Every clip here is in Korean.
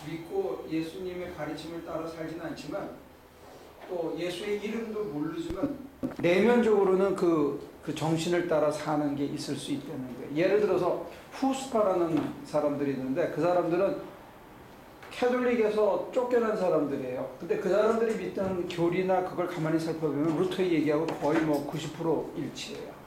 믿고 예수님의 가르침을 따라 살지는 않지만 또 예수의 이름도 모르지만 내면적으로는 그 정신을 따라 사는 게 있을 수 있다는 거예요. 예를 들어서 후스파라는 사람들이 있는데 그 사람들은 캐톨릭에서 쫓겨난 사람들이에요. 근데 그 사람들이 믿던 교리나 그걸 가만히 살펴보면 루터의 얘기하고 거의 뭐 90% 일치해요.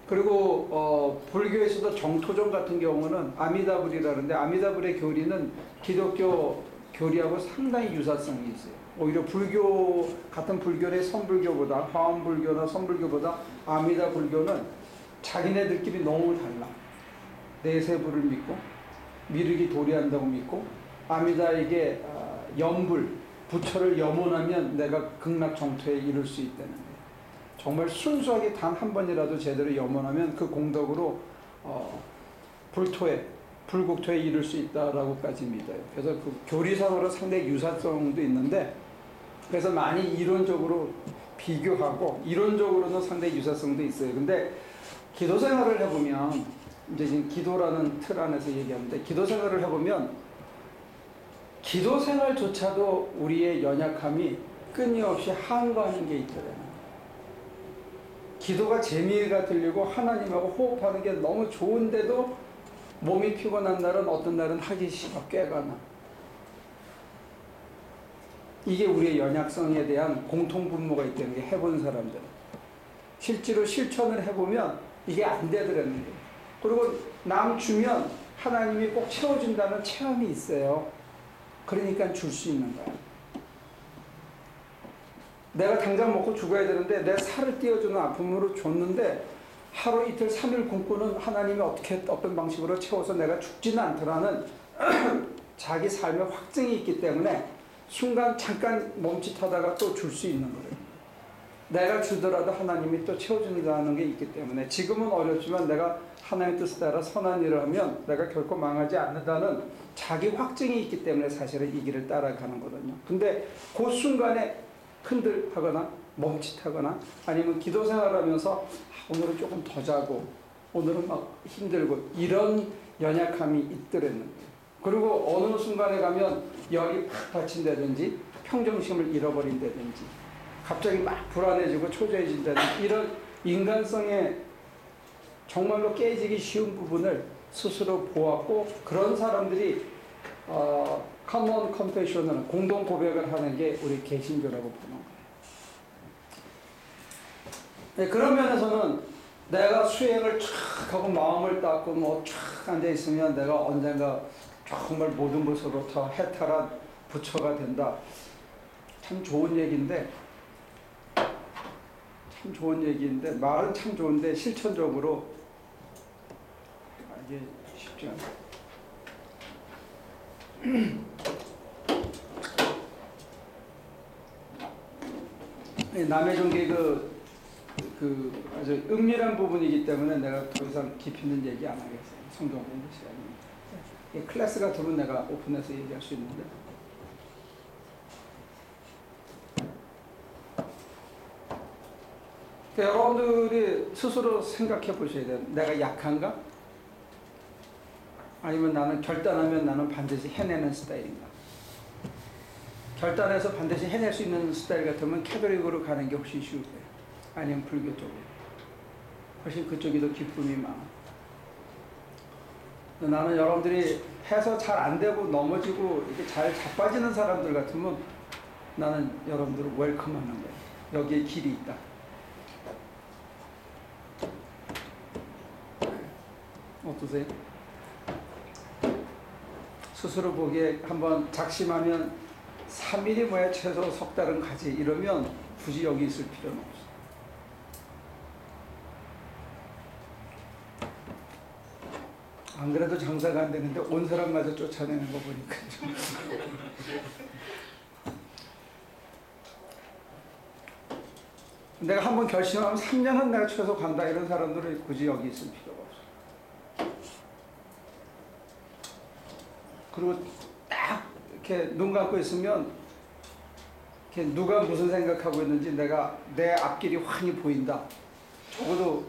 그리고 불교에서도 정토종 같은 경우는 아미다불이라는데 아미다불의 교리는 기독교 교리하고 상당히 유사성이 있어요. 오히려 불교 같은 불교의 선불교보다 화엄불교나 선불교보다 아미다 불교는 자기네들끼리 너무 달라. 내세불을 믿고 미륵이 도리한다고 믿고 아미다에게 염불 부처를 염원하면 내가 극락정토에 이룰 수 있다는 거예요. 정말 순수하게 단 한 번이라도 제대로 염원하면 그 공덕으로 불국토에 이룰 수 있다라고까지 믿어요. 그래서 그 교리상으로 상당히 유사성도 있는데 그래서 많이 이론적으로 비교하고 이론적으로는 상당히 유사성도 있어요. 근데 기도 생활을 해보면 이제 지금 기도라는 틀 안에서 얘기하는데 기도 생활을 해보면 기도 생활조차도 우리의 연약함이 끊임없이 한거하는 게 있더라고요. 기도가 재미가 들리고 하나님하고 호흡하는 게 너무 좋은데도 몸이 피곤한 날은 어떤 날은 하기 싫어 꾀가 나. 이게 우리의 연약성에 대한 공통분모가 있다는 게 해본 사람들은. 실제로 실천을 해보면 이게 안 되더라는 거예요. 그리고 남 주면 하나님이 꼭 채워준다는 체험이 있어요. 그러니까 줄 수 있는 거야. 내가 당장 먹고 죽어야 되는데 내 살을 띄워주는 아픔으로 줬는데 하루 이틀 3일 굶고는 하나님이 어떤 방식으로 채워서 내가 죽지는 않더라는 자기 삶의 확증이 있기 때문에 순간 잠깐 멈칫하다가 또 줄 수 있는 거예요. 내가 주더라도 하나님이 또 채워준다는 게 있기 때문에 지금은 어렵지만 내가 하나님의 뜻에 따라 선한 일을 하면 내가 결코 망하지 않는다는 자기 확증이 있기 때문에 사실은 이 길을 따라가는 거거든요. 근데 그 순간에 흔들하거나 멈칫하거나 아니면 기도 생활하면서 오늘은 조금 더 자고 오늘은 막 힘들고 이런 연약함이 있더랬는데 그리고 어느 순간에 가면 열이 팍 받친다든지 평정심을 잃어버린다든지 갑자기 막 불안해지고 초조해진다든지 이런 인간성에 정말로 깨지기 쉬운 부분을 스스로 보았고 그런 사람들이 common confession을 공동 고백을 하는 게 우리 개신교라고 보는 거예요. 네, 그런 면에서는 내가 수행을 촥 하고 마음을 닦고 뭐 촥 앉아 있으면 내가 언젠가 정말 모든 것으로부터 해탈한 부처가 된다. 참 좋은 얘기인데 말은 참 좋은데 실천적으로 이게 쉽지 않아요. 남의 종교의 아주 은밀한 부분이기 때문에 내가 더 이상 깊이 있는 얘기 안 하겠어요. 성경 공부 시간입니다. 클래스가 들으면 내가 오픈해서 얘기할 수 있는데 여러분들이 스스로 생각해 보셔야 돼요. 내가 약한가? 아니면 나는 결단하면 나는 반드시 해내는 스타일인가? 결단해서 반드시 해낼 수 있는 스타일 같으면 캐톨릭으로 가는 게 훨씬 쉬울 거예요. 아니면 불교 쪽으로. 훨씬 그쪽이 더 기쁨이 많아. 나는 여러분들이 해서 잘 안 되고 넘어지고 이렇게 잘 자빠지는 사람들 같으면 나는 여러분들을 웰컴하는 거예요. 여기에 길이 있다. 어떠세요? 스스로 보기에 한번 작심하면 3일이 뭐야 최소 석 달은 가지 이러면 굳이 여기 있을 필요는 없어. 안 그래도 장사가 안 되는데 온 사람마저 쫓아내는 거 보니까 좀 내가 한번 결심하면 3년은 내가 최소 간다 이런 사람들은 굳이 여기 있을 필요가 없어. 그리고 딱 이렇게 눈 감고 있으면 이렇게 누가 무슨 생각하고 있는지 내 앞길이 환히 보인다. 적어도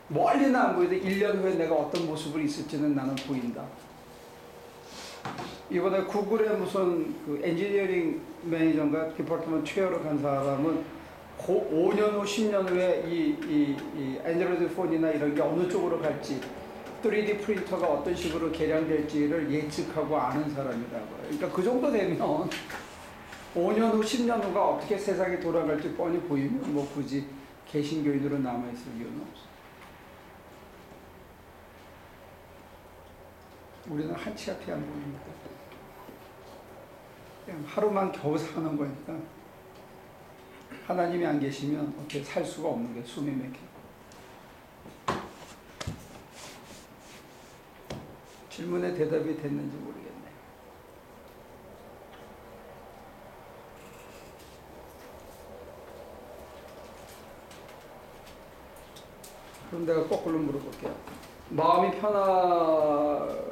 멀리는 안 보이도 1년 후에 내가 어떤 모습을 있을지는 나는 보인다. 이번에 구글의 무슨 그 엔지니어링 매니저인가 디파트먼트 체어로 간 사람은 5년 후, 10년 후에 이 안드로이드 폰이나 이런 게 어느 쪽으로 갈지, 3D 프린터가 어떤 식으로 개량될지를 예측하고 아는 사람이라고요. 그러니까 그 정도 되면 5년 후, 10년 후가 어떻게 세상이 돌아갈지 뻔히 보이면 뭐 굳이 개신교인으로 남아있을 이유는 없어요. 우리는 한치 앞이 안 보입니다. 그냥 하루만 겨우 사는 거니까 하나님이 안 계시면 어떻게 살 수가 없는 게 숨이 막혀. 질문에 대답이 됐는지 모르겠네요. 그럼 내가 거꾸로 물어볼게요. 마음이 편한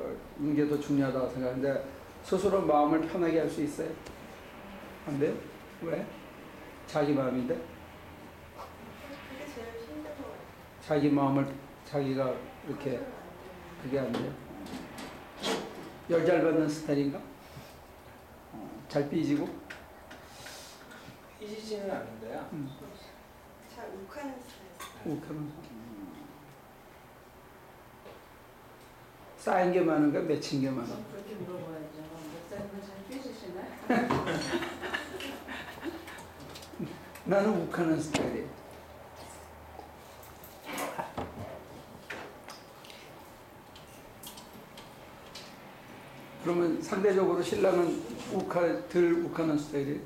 게 더 중요하다고 생각하는데 스스로 마음을 편하게 할 수 있어요? 안 돼요? 왜? 자기 마음인데? 그게 제일 힘든 것 같아요. 자기 마음을 자기가 이렇게 그게 안 돼요? 열 잘 받는 스타일인가? 잘 삐지고? 삐지지는 않는데요. 잘 욱하는 스타일. 욱하면서. 쌓인 게 많은가? 맺힌 게 많은가? 그렇게 물어봐야죠. 목사님은 잘 삐지시나요? 나는 욱하는 스타일이에요. 그러면 상대적으로 신랑은 덜 욱하는 스타일이에요?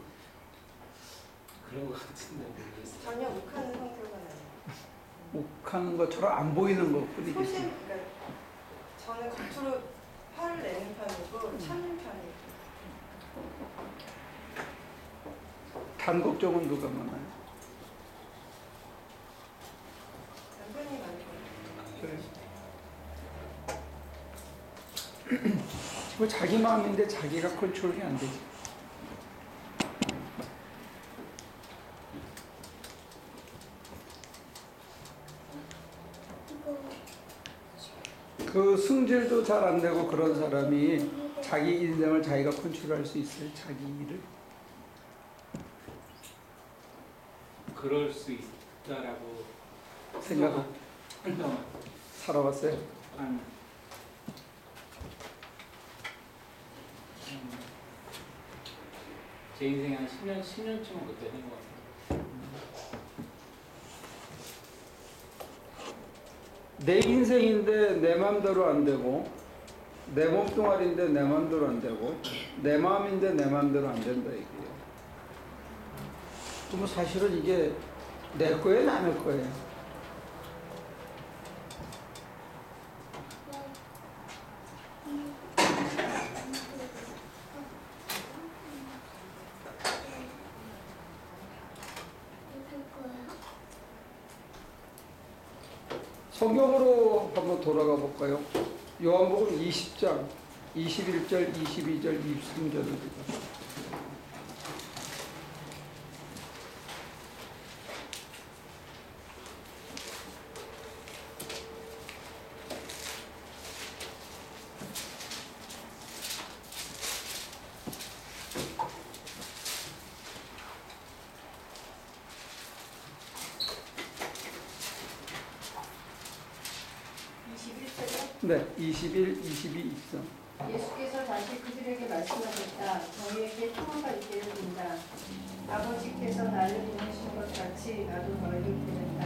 그런 것 같은데 모르겠어요. 전혀 욱하는 성격은 아니에요. 욱하는 것처럼 안 보이는 것 뿐이겠지. 그러니까 저는 겉으로 화를 내는 편이고 참는 편이에요. 단 걱정은 누가 많아요? 남편이 많이 그래. 뭐 자기 마음인데 자기가 컨트롤이 안 되지. 그 승질도 잘 안 되고 그런 사람이 자기 인생을 자기가 컨트롤할 수 있어요. 자기 일을. 그럴 수 있다라고 생각 살아봤어요. 한 제 인생에 한 10년쯤은 그때 된 것 같아요. 내 인생인데 내 마음대로 안 되고, 내 몸뚱아리인데 내 마음대로 안 되고, 내 마음인데 내 마음대로 안 된다 이거예요. 그럼 사실은 이게 내 거예요, 남의 거예요? 성경으로 한번 돌아가 볼까요? 요한복음 20장 21절, 22절, 23절을 보자. 네, 21, 22, 23. 예수께서 다시 그들에게 말씀하셨다. 너희에게 평화가 있기를 빈다. 아버지께서 나를 보내신 것 같이 나도 너희를 보낸다.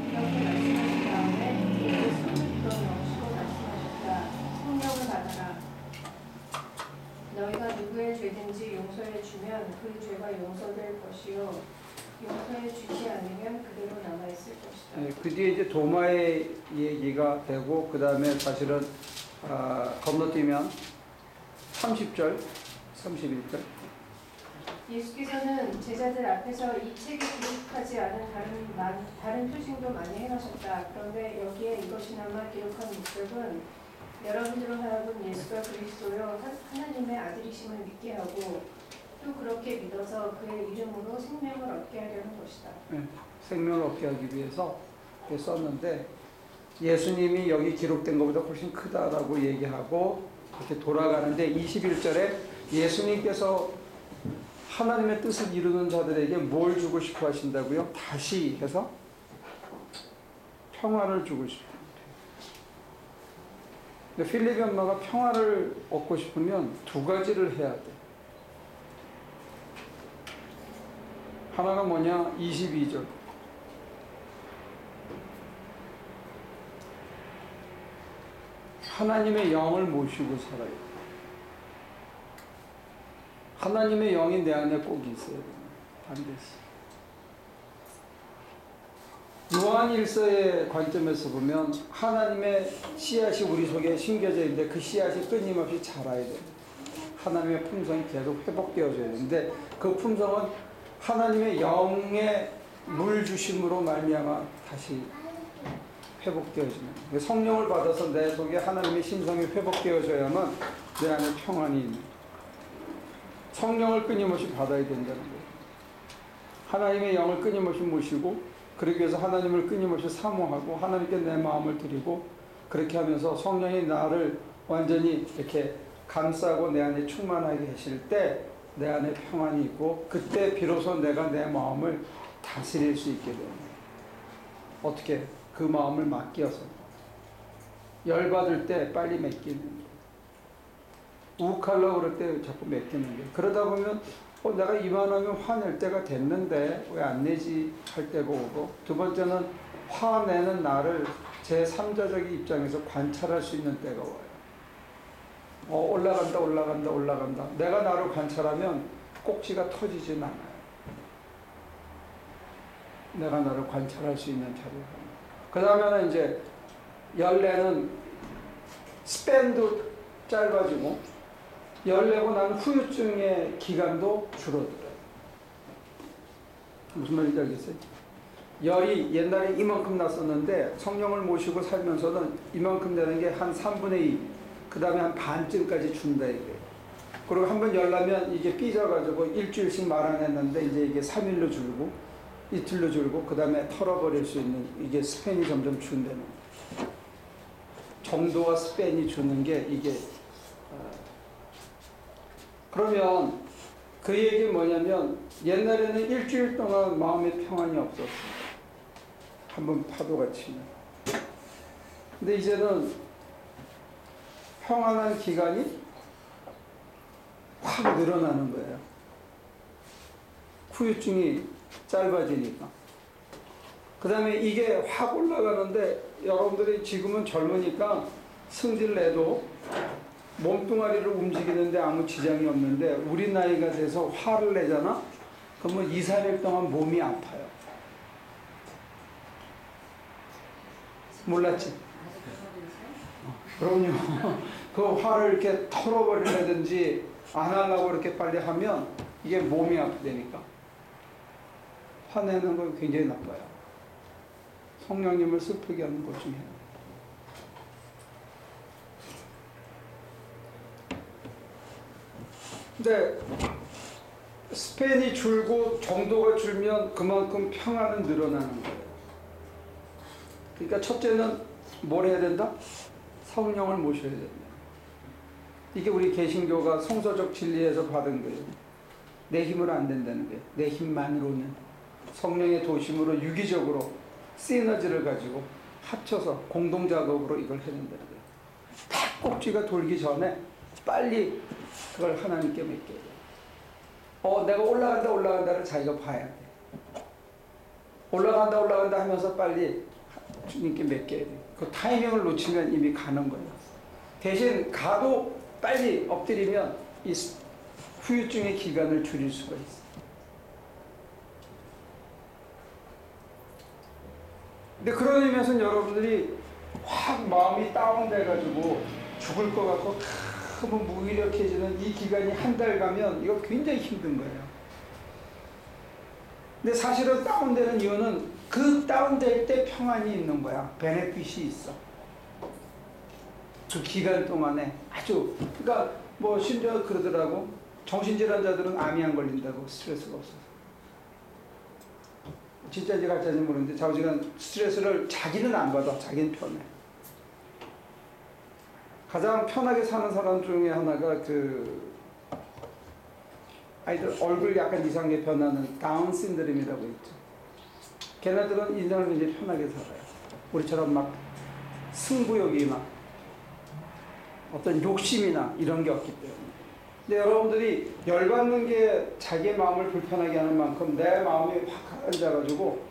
이렇게 말씀하신 다음에 그에게 손을 들어 넣으시고 말씀하셨다. 성령을 받아라. 너희가 누구의 죄든지 용서해 주면 그 죄가 용서될 것이요 용서해 주지 않으면 그대로 남아있을 것이다. 네, 그 뒤에 이제 도마의 얘기가 되고, 그 다음에 사실은 건너뛰면 30절, 31절. 예수께서는 제자들 앞에서 이 책에 기록하지 않은 다른 표징도 많이 행하셨다. 그런데 여기에 이것이나마 기록한 목적은 여러분들로 하여금 예수가 그리스도요 하나님의 아들이심을 믿게 하고 또 그렇게 믿어서 그의 이름으로 생명을 얻게 하려는 것이다. 네, 생명을 얻게 하기 위해서 이렇게 썼는데, 예수님이 여기 기록된 것보다 훨씬 크다라고 얘기하고 이렇게 돌아가는데 21절에 예수님께서 하나님의 뜻을 이루는 자들에게 뭘 주고 싶어 하신다고요? 다시 해서 평화를 주고 싶어요. 근데 필립이 엄마가 평화를 얻고 싶으면 두 가지를 해야 돼. 하나가 뭐냐? 22절. 하나님의 영을 모시고 살아야 돼. 하나님의 영이 내 안에 꼭 있어야 돼. 반드시. 요한 1서의 관점에서 보면 하나님의 씨앗이 우리 속에 심겨져 있는데 그 씨앗이 끊임없이 자라야 돼. 하나님의 품성이 계속 회복되어져야 되는데 그 품성은 하나님의 영의 물 주심으로 말미암아 다시 회복되어지는. 성령을 받아서 내 속에 하나님의 신성이 회복되어져야만 내 안에 평안이 있는. 성령을 끊임없이 받아야 된다는 거예요. 하나님의 영을 끊임없이 모시고 그러기 위해서 하나님을 끊임없이 사모하고 하나님께 내 마음을 드리고 그렇게 하면서 성령이 나를 완전히 이렇게 감싸고 내 안에 충만하게 하실 때 내 안에 평안이 있고 그때 비로소 내가 내 마음을 다스릴 수 있게 됩니다. 어떻게? 그 마음을 맡겨서 열받을 때 빨리 맡기는 거예요. 욱하려고 그럴 때 자꾸 맡기는 거예요. 그러다 보면 내가 이만하면 화낼 때가 됐는데 왜 안 내지 할 때가 오고 두 번째는 화내는 나를 제3자적인 입장에서 관찰할 수 있는 때가 와요. 올라간다. 내가 나를 관찰하면 꼭지가 터지진 않아요. 내가 나를 관찰할 수 있는 자리가. 그 다음에는 이제 열내는 스팬도 짧아지고 열내고 나면 후유증의 기간도 줄어들어요. 무슨 말인지 알겠어요? 열이 옛날에 이만큼 났었는데 성령을 모시고 살면서는 이만큼 되는 게 한 3분의 2, 그 다음에 한 반쯤까지 준다 이거예요. 그리고 한번 열나면 이게 삐져가지고 일주일씩 말 안 했는데 이제 이게 3일로 줄고 이틀로 줄고 그 다음에 털어버릴 수 있는 이게 스팬이 점점 준다는 거예요. 정도와 스팬이 주는 게 이게 그러면 그 얘기 뭐냐면 옛날에는 일주일 동안 마음의 평안이 없었어요. 한번 파도가 치면. 근데 이제는 평안한 기간이 확 늘어나는 거예요. 후유증이 짧아지니까. 그 다음에 이게 확 올라가는데 여러분들이 지금은 젊으니까 승질 내도 몸뚱아리를 움직이는데 아무 지장이 없는데 우리 나이가 돼서 화를 내잖아? 그러면 2, 3일 동안 몸이 아파요. 몰랐지? 그럼요. 그 화를 이렇게 털어버리려든지 안 하려고 이렇게 빨리 하면 이게 몸이 아프다니까. 화내는 건 굉장히 나빠요. 성령님을 슬프게 하는 것 중에 하나. 근데 스팬이 줄고 정도가 줄면 그만큼 평안은 늘어나는 거예요. 그러니까 첫째는 뭘 해야 된다? 성령을 모셔야 된다. 이게 우리 개신교가 성서적 진리에서 받은 거예요. 내 힘으로 안 된다는 거예요. 내 힘만으로는 성령의 도심으로 유기적으로 시너지를 가지고 합쳐서 공동작업으로 이걸 해낸다는 거예요. 딱 꼭지가 돌기 전에 빨리 그걸 하나님께 맡겨야 돼요. 내가 올라간다를 자기가 봐야 돼. 올라간다 하면서 빨리 주님께 맡겨야 돼. 그 타이밍을 놓치면 이미 가는 거예요. 대신 가도 빨리 엎드리면 이 후유증의 기간을 줄일 수가 있어요. 근데 그런 의미에서는 여러분들이 확 마음이 다운돼가지고 죽을 것 같고 너무 무기력해지는 이 기간이 한 달 가면 이거 굉장히 힘든 거예요. 근데 사실은 다운되는 이유는 그 다운될 때 평안이 있는 거야. 베네핏이 있어. 그 기간 동안에 아주 그러니까 뭐 심지어 그러더라고. 정신질환자들은 암이 안 걸린다고. 스트레스가 없어서. 진짜인지 가짜인지 모르는데 좌우지간 스트레스를 자기는 안 받아. 자기는 편해. 가장 편하게 사는 사람 중에 하나가 그 아이들 얼굴 약간 이상하게 변하는 다운 신드롬이라고 있죠. 걔네들은 인생을 굉장히 편하게 살아요. 우리처럼 막 승부욕이나 어떤 욕심이나 이런 게 없기 때문에. 근데 여러분들이 열받는 게 자기의 마음을 불편하게 하는 만큼 내 마음이 확 가라앉아가지고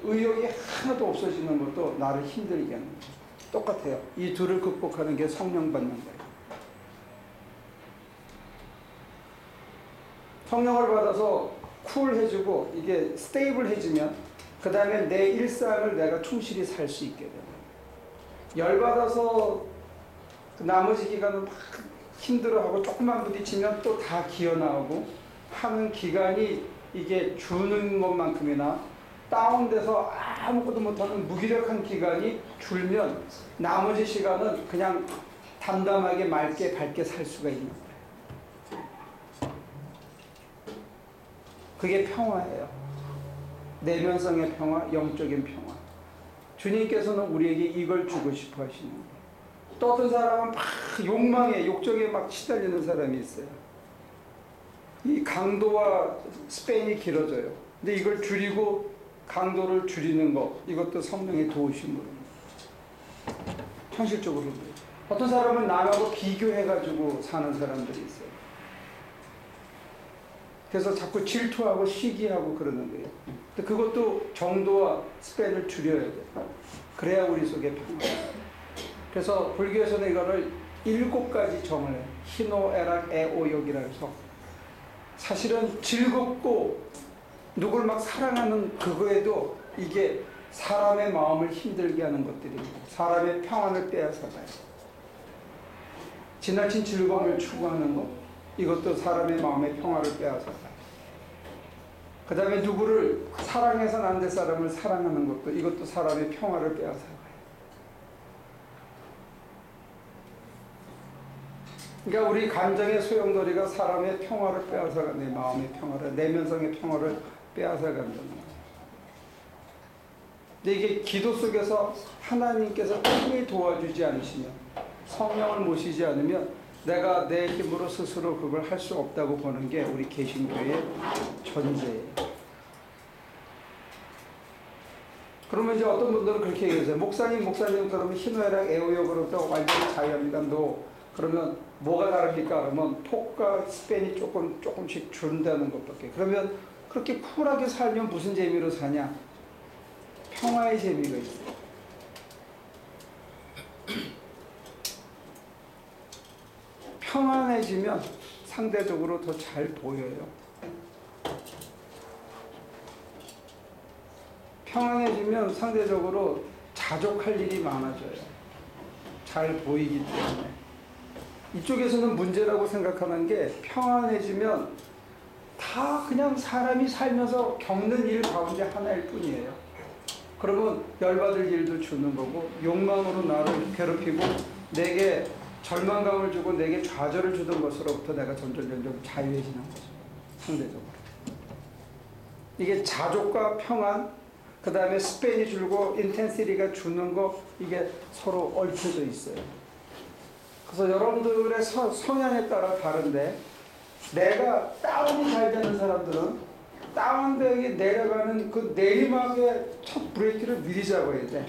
의욕이 하나도 없어지는 것도 나를 힘들게 하는 거예요. 똑같아요. 이 둘을 극복하는 게 성령 받는 거예요. 성령을 받아서 쿨해지고 이게 스테이블해지면 그 다음에 내 일상을 내가 충실히 살 수 있게 돼요. 열받아서 그 나머지 기간은 막 힘들어하고 조금만 부딪히면 또 다 기어나오고 하는 기간이 이게 주는 것만큼이나 다운돼서 아무것도 못하는 무기력한 기간이 줄면 나머지 시간은 그냥 담담하게 맑게 밝게 살 수가 있는 거예요. 그게 평화예요. 내면성의 평화, 영적인 평화. 주님께서는 우리에게 이걸 주고 싶어 하시는 거예요. 또 어떤 사람은 막 욕망에, 욕정에 막 시달리는 사람이 있어요. 이 강도와 스팬이 길어져요. 근데 이걸 줄이고 강도를 줄이는 것, 이것도 성령의 도우심으로. 현실적으로. 어떤 사람은 남하고 비교해가지고 사는 사람들이 있어요. 그래서 자꾸 질투하고 시기하고 그러는 거예요. 근데 그것도 정도와 스팬을 줄여야 돼요. 그래야 우리 속에 평화. 그래서 불교에서는 이거를 7가지 정을 해요. 희노, 애락, 애오욕이라 해서 사실은 즐겁고 누굴 막 사랑하는 그거에도 이게 사람의 마음을 힘들게 하는 것들이고 사람의 평안을 빼앗아가요. 지나친 즐거움을 추구하는 것, 이것도 사람의 마음의 평화를 빼앗아가요. 그 다음에 누구를 사랑해서는 안 될 사람을 사랑하는 것도 이것도 사람의 평화를 빼앗아가요. 그러니까 우리 감정의 소용돌이가 사람의 평화를 빼앗아가는, 내 마음의 평화를, 내면성의 평화를 빼앗아간다는 거예요. 근데 이게 기도 속에서 하나님께서 충분히 도와주지 않으시면, 성령을 모시지 않으면 내가 내 힘으로 스스로 그걸 할 수 없다고 보는 게 우리 개신교의 전제예요. 그러면 이제 어떤 분들은 그렇게 얘기하세요. 목사님 그러면 희노애락 애호욕으로부터 완전히 자유합니다. 그러면 뭐가 다릅니까? 그러면 톡과 스팬이 조금씩 준다는 것밖에. 그러면 그렇게 쿨하게 살면 무슨 재미로 사냐? 평화의 재미가 있어요. 평안해지면 상대적으로 더 잘 보여요. 평안해지면 상대적으로 자족할 일이 많아져요. 잘 보이기 때문에. 이쪽에서는 문제라고 생각하는 게 평안해지면 다 그냥 사람이 살면서 겪는 일 가운데 하나일 뿐이에요. 그러면 열받을 일도 주는 거고 욕망으로 나를 괴롭히고 내게 절망감을 주고 내게 좌절을 주던 것으로부터 내가 점점 자유해지는 거죠. 상대적으로. 이게 자족과 평안, 그 다음에 스팬이 줄고 인텐시티가 주는 거, 이게 서로 얽혀져 있어요. 그래서 여러분들의 성향에 따라 다른데 내가 다운이 잘 되는 사람들은 다운되게 내려가는 그 내리막의 첫 브레이크를 미리 잡아야 돼.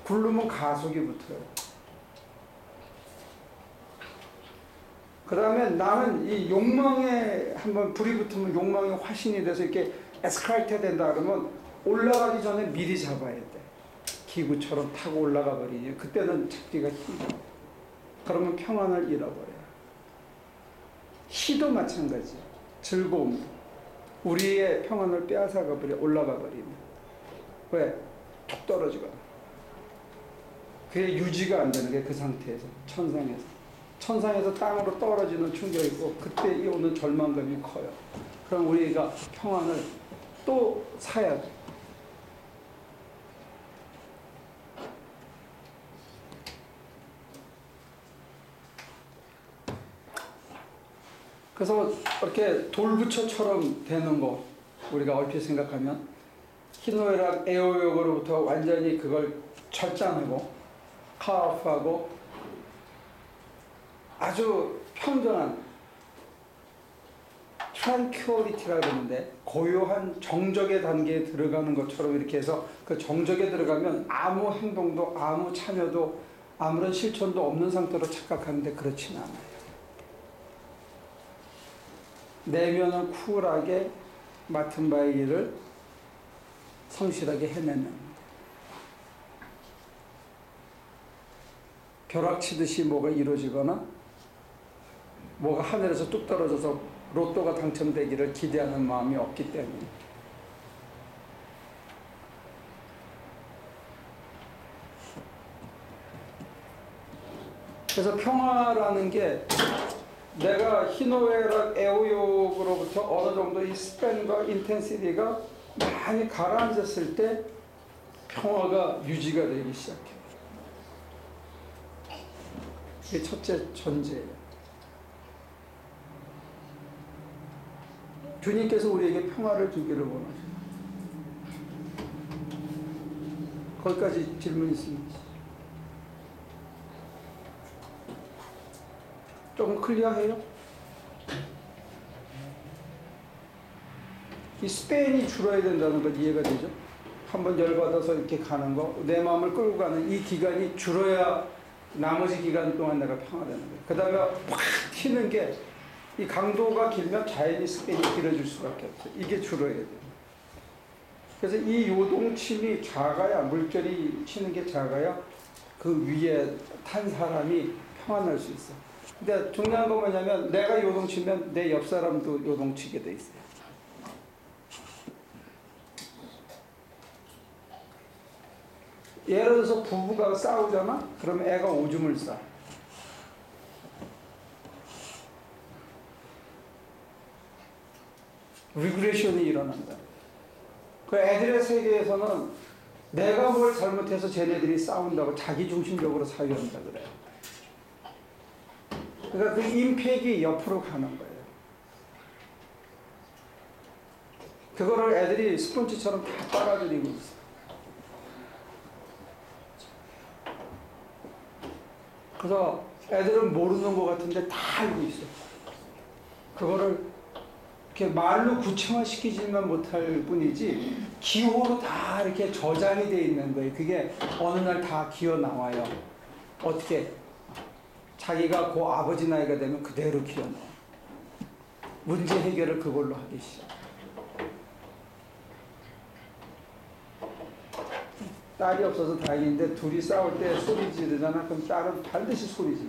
굴르면 가속이 붙어요. 그 다음에 나는 이 욕망에 한번 불이 붙으면 욕망이 화신이 돼서 이렇게 에스컬레이트 된다 그러면 올라가기 전에 미리 잡아야 돼. 기구처럼 타고 올라가 버리니 그때는 잡기가 힘들어. 그러면 평안을 잃어버려요. 시도 마찬가지야. 즐거움. 우리의 평안을 빼앗아가 버려, 올라가 버리면. 왜? 툭 떨어지거나. 그게 유지가 안 되는 게 그 상태에서, 천상에서. 천상에서 땅으로 떨어지는 충격이 있고, 그때 오는 절망감이 커요. 그럼 우리가 평안을 또 사야 돼. 그래서 이렇게 돌부처처럼 되는 거 우리가 얼핏 생각하면 희노애락 애호욕으로부터 완전히 그걸 절단하고 카오프하고 아주 평정한 트란큐어리티라 그러는데 고요한 정적의 단계에 들어가는 것처럼 이렇게 해서 그 정적에 들어가면 아무 행동도 아무 참여도 아무런 실천도 없는 상태로 착각하는데 그렇진 않아요. 내면은 쿨하게 맡은 바의 일을 성실하게 해내는, 벼락치듯이 뭐가 이루어지거나 뭐가 하늘에서 뚝 떨어져서 로또가 당첨되기를 기대하는 마음이 없기 때문에. 그래서 평화라는 게 내가 희노애락 애호욕으로부터 어느 정도 이 스팬과 인텐시티가 많이 가라앉았을 때 평화가 유지가 되기 시작해요. 그게 첫째 전제예요. 주님께서 우리에게 평화를 주기를 원하셔요. 거기까지 질문 있습니다. 조금 클리어해요? 이 스페인이 줄어야 된다는 건 이해가 되죠? 한번 열받아서 이렇게 가는 거, 내 마음을 끌고 가는 이 기간이 줄어야 나머지 기간 동안 내가 평화되는 거예요. 그 다음에 확 튀는 게 이 강도가 길면 자연히 스페인이 길어질 수밖에 없어요. 이게 줄어야 돼요. 그래서 이 요동침이 작아야, 물결이 치는 게 작아야 그 위에 탄 사람이 평안할 수 있어요. 근데 중요한 건 뭐냐면 내가 요동치면 내 옆 사람도 요동치게 돼 있어요. 예를 들어서 부부가 싸우잖아? 그러면 애가 오줌을 싸. 리그레션이 일어난다. 그 애들의 세계에서는 내가 뭘 잘못해서 쟤네들이 싸운다고 자기중심적으로 사유한다 그래요. 그러니까 그 임팩이 옆으로 가는 거예요. 그거를 애들이 스폰지처럼 다 빨아들이고 있어요. 그래서 애들은 모르는 것 같은데 다 알고 있어요. 그거를 이렇게 말로 구체화시키지만 못할 뿐이지 기호로 다 이렇게 저장이 돼 있는 거예요. 그게 어느 날 다 기어 나와요. 어떻게? 자기가 그 아버지 나이가 되면 그대로 기어 나와. 문제 해결을 그걸로 하기 시작. 딸이 없어서 다행인데 둘이 싸울 때 소리 지르잖아. 그럼 딸은 반드시 소리 지르.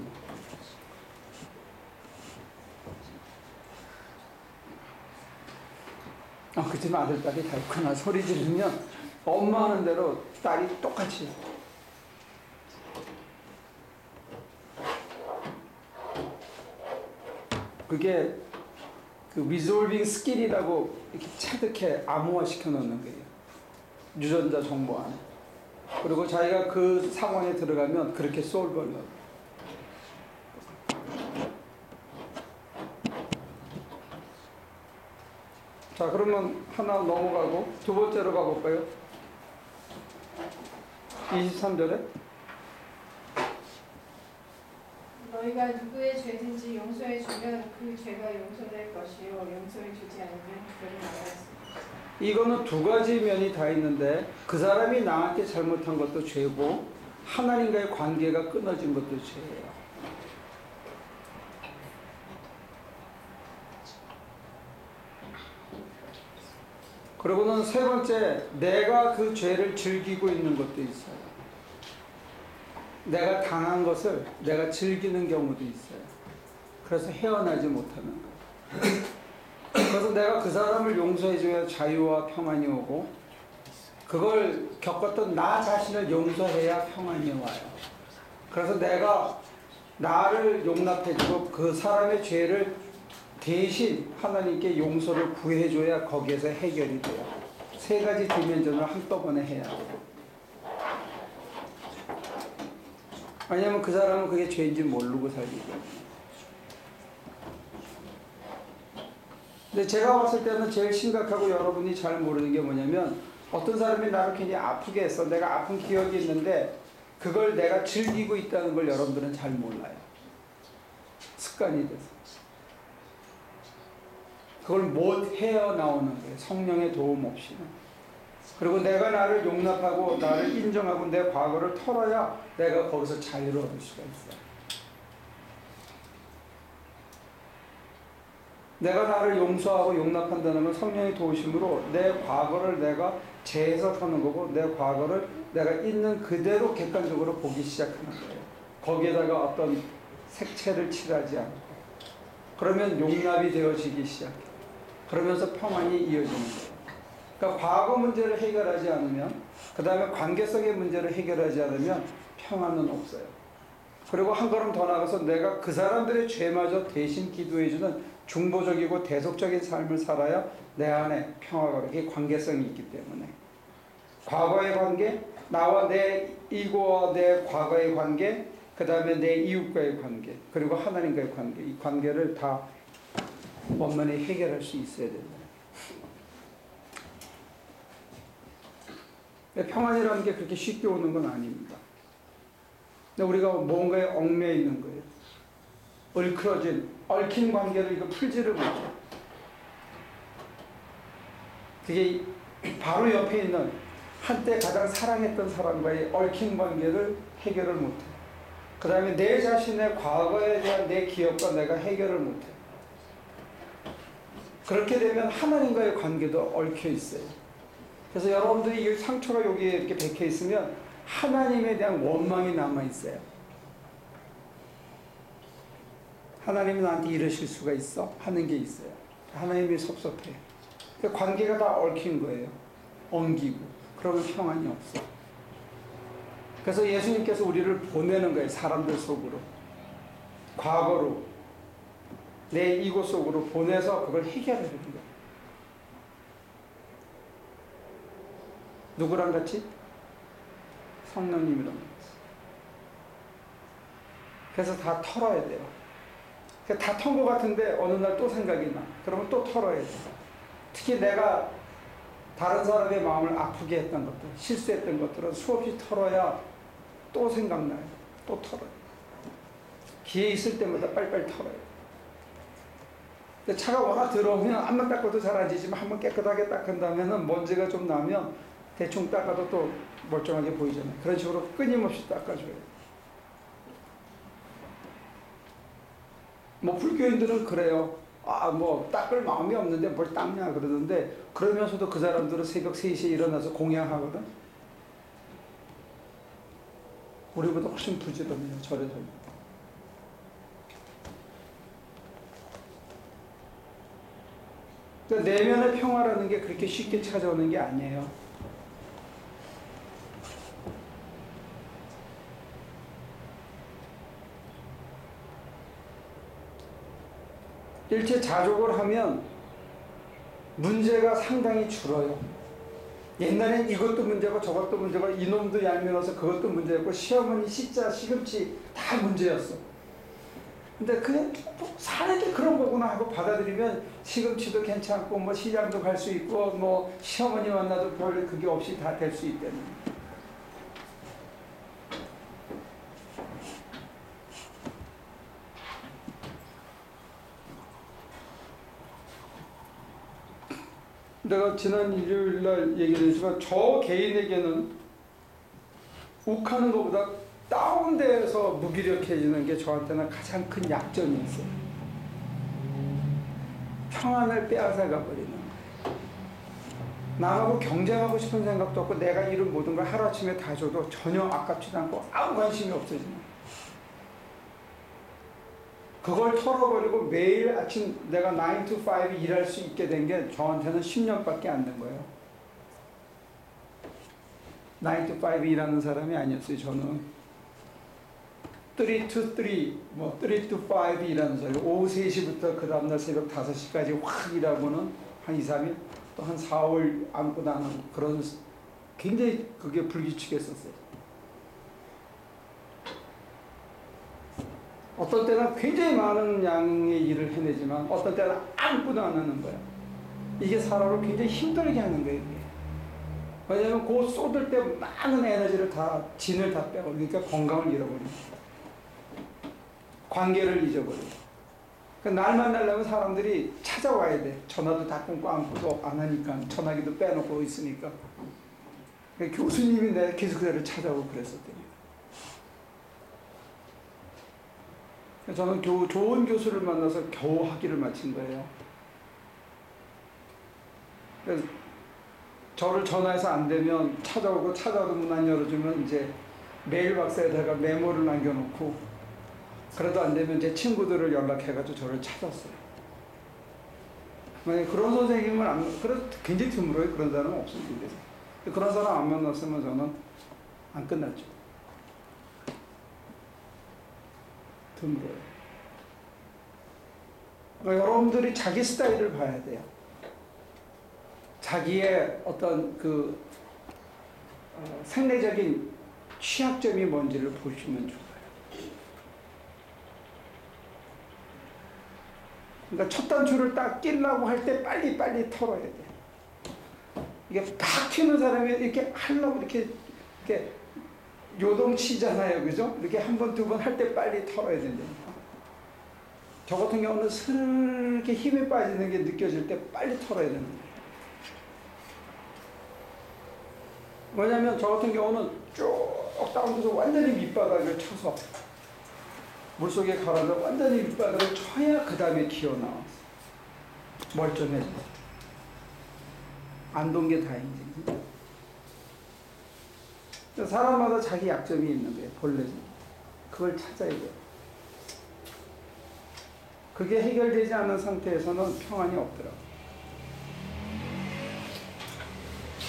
그치만 아들, 딸이 다 있구나. 소리 지르면 엄마 하는 대로 딸이 똑같이 해. 그게 그 리졸빙 스킬이라고 이렇게 체득해 암호화 시켜 놓는 거예요. 유전자 정보 안에. 그리고 자기가 그 상황에 들어가면 그렇게 솔브를 넣어요. 자, 그러면 하나 넘어가고 두 번째로 가볼까요? 23절에 너희가 누구의 죄든지 용서해 주면 그 죄가 용서될 것이요 용서해 주지 않으면 죄를 말하였습니다. 이거는 두 가지 면이 다 있는데 그 사람이 나한테 잘못한 것도 죄고 하나님과의 관계가 끊어진 것도 죄예요. 그리고는 세 번째, 내가 그 죄를 즐기고 있는 것도 있어요. 내가 당한 것을 내가 즐기는 경우도 있어요. 그래서 헤어나지 못하는 거예요. 그래서 내가 그 사람을 용서해줘야 자유와 평안이 오고 그걸 겪었던 나 자신을 용서해야 평안이 와요. 그래서 내가 나를 용납해주고 그 사람의 죄를 대신 하나님께 용서를 구해줘야 거기에서 해결이 돼요. 세 가지 디멘전을 한꺼번에 해야 돼요. 왜냐하면 그 사람은 그게 죄인지 모르고 살기 때문에. 근데 제가 봤을 때는 제일 심각하고 여러분이 잘 모르는 게 뭐냐면 어떤 사람이 나를 굉장히 아프게 했어. 내가 아픈 기억이 있는데 그걸 내가 즐기고 있다는 걸 여러분들은 잘 몰라요. 습관이 돼서. 그걸 못 헤어나오는 거예요. 성령의 도움 없이는. 그리고 내가 나를 용납하고 나를 인정하고 내 과거를 털어야 내가 거기서 자유를 얻을 수가 있어요. 내가 나를 용서하고 용납한다는 건 성령의 도우심으로 내 과거를 내가 재해석하는 거고 내 과거를 내가 있는 그대로 객관적으로 보기 시작하는 거예요. 거기에다가 어떤 색채를 칠하지 않고. 그러면 용납이 되어지기 시작해요. 그러면서 평안이 이어지는 거예요. 그러니까 과거 문제를 해결하지 않으면, 그 다음에 관계성의 문제를 해결하지 않으면 평안은 없어요. 그리고 한 걸음 더 나가서 내가 그 사람들의 죄마저 대신 기도해주는 중보적이고 대속적인 삶을 살아야 내 안에 평화가, 이게 관계성이 있기 때문에. 과거의 관계, 나와 내 이고와 내 과거의 관계, 그 다음에 내 이웃과의 관계, 그리고 하나님과의 관계, 이 관계를 다 원만히 해결할 수 있어야 된다. 평안이라는 게 그렇게 쉽게 오는 건 아닙니다. 근데 우리가 뭔가에 얽매여 있는 거예요. 얽힌 관계를 이거 풀지를 못해요. 그게 바로 옆에 있는 한때 가장 사랑했던 사람과의 얽힌 관계를 해결을 못해요. 그 다음에 내 자신의 과거에 대한 내 기억과 내가 해결을 못해요. 그렇게 되면 하나님과의 관계도 얽혀 있어요. 그래서 여러분들이 이 상처가 여기에 이렇게 박혀 있으면 하나님에 대한 원망이 남아 있어요. 하나님이 나한테 이러실 수가 있어? 하는 게 있어요. 하나님이 섭섭해요. 관계가 다 얽힌 거예요. 엉기고. 그러면 평안이 없어. 그래서 예수님께서 우리를 보내는 거예요. 사람들 속으로. 과거로. 내 이고 속으로 보내서 그걸 해결해 주는 거예요. 누구랑 같이? 성령님이랑 같이. 그래서 다 털어야 돼요. 다 턴 것 같은데 어느 날 또 생각이 나. 그러면 또 털어야 돼. 특히 내가 다른 사람의 마음을 아프게 했던 것들, 실수했던 것들은 수없이 털어야 또 생각나요. 또 털어요. 기회 있을 때마다 빨리빨리 털어요. 근데 차가 워낙 더러우면 한번 닦아도 잘 안 지지만 한번 깨끗하게 닦은 다음에는 먼지가 좀 나면 대충 닦아도 또 멀쩡하게 보이잖아요. 그런 식으로 끊임없이 닦아줘요. 뭐 불교인들은 그래요. 닦을 마음이 없는데 뭘 닦냐 그러던데, 그러면서도 그 사람들은 새벽 3시에 일어나서 공양하거든. 우리보다 훨씬 부지런해요. 절에서. 그러니까 내면의 평화라는 게 그렇게 쉽게 찾아오는 게 아니에요. 일체 자족을 하면 문제가 상당히 줄어요. 옛날엔 이것도 문제고 저것도 문제고 이놈도 얄미워서 그것도 문제였고 시어머니 시자 시금치 다 문제였어. 근데 그냥 사는 게 그런 거구나 하고 받아들이면 시금치도 괜찮고 뭐 시장도 갈 수 있고 뭐 시어머니 만나도 별 그게 없이 다 될 수 있다는 거예요. 내가 지난 일요일날 얘기를 했지만 저 개인에게는 욱하는 것보다 다운돼서 무기력해지는 게 저한테는 가장 큰 약점이었어요. 평안을 빼앗아가 버리는 거예요. 남하고 경쟁하고 싶은 생각도 없고 내가 이룬 모든 걸 하루아침에 다 줘도 전혀 아깝지도 않고 아무 관심이 없어지는 그걸 털어버리고 매일 아침 내가 9 to 5 일할 수 있게 된 게 저한테는 10년밖에 안 된 거예요. 9 to 5 일하는 사람이 아니었어요. 저는 3 to 3, 3 to 5 일하는 사람이 오후 3시부터 그 다음날 새벽 5시까지 확 일하고는 한 2, 3일 또 한 4, 5일 아무것도 안 하고 그런 굉장히 그게 불규칙했었어요. 어떤 때는 굉장히 많은 양의 일을 해내지만 어떤 때는 아무것도 안 하는 거야. 이게 사람을 굉장히 힘들게 하는 거예요. 이게. 왜냐하면 그 쏟을 때 많은 에너지를 다 진을 다 빼고 그러니까 건강을 잃어버리고 관계를 잊어버리고 그러니까 날 만나려면 사람들이 찾아와야 돼. 전화도 다 끊고 안고도 안 하니까 전화기도 빼놓고 있으니까 그러니까 교수님이 내 기숙사를 찾아오고 그랬었대요. 저는 좋은 교수를 만나서 겨우 학위를 마친 거예요. 그래서 저를 전화해서 안 되면 찾아오고 찾아오도 문 안 열어주면 이제 메일 박스에다가 메모를 남겨놓고 그래도 안 되면 제 친구들을 연락해가지고 저를 찾았어요. 만약에 그런 선생님을 그래서 굉장히 드물어요. 그런 사람은 없습니다. 그런 사람 안 만났으면 저는 안 끝났죠. 드물어요. 그러니까 여러분들이 자기 스타일을 봐야 돼요. 자기의 어떤 생리적인 취약점이 뭔지를 보시면 좋아요. 그러니까 첫 단추를 딱 끼려고 할 때 빨리 털어야 돼. 이게 딱 튀는 사람이 이렇게 하려고 이렇게 요동치잖아요. 그죠? 이렇게 한 번, 두 번 할 때 빨리 털어야 된다니까. 저 같은 경우는 슬 이렇게 힘이 빠지는 게 느껴질 때 빨리 털어야 되는 거예요. 왜냐면 저 같은 경우는 쭉 다운돼서 완전히 밑바닥을 쳐서 물속에 가라앉아 완전히 밑바닥을 쳐야 그 다음에 튀어나왔어. 멀쩡해져. 안 돈 게 다행이지. 사람마다 자기 약점이 있는 거예요. 본래는. 그걸 찾아야 돼요. 그게 해결되지 않은 상태에서는 평안이 없더라고요.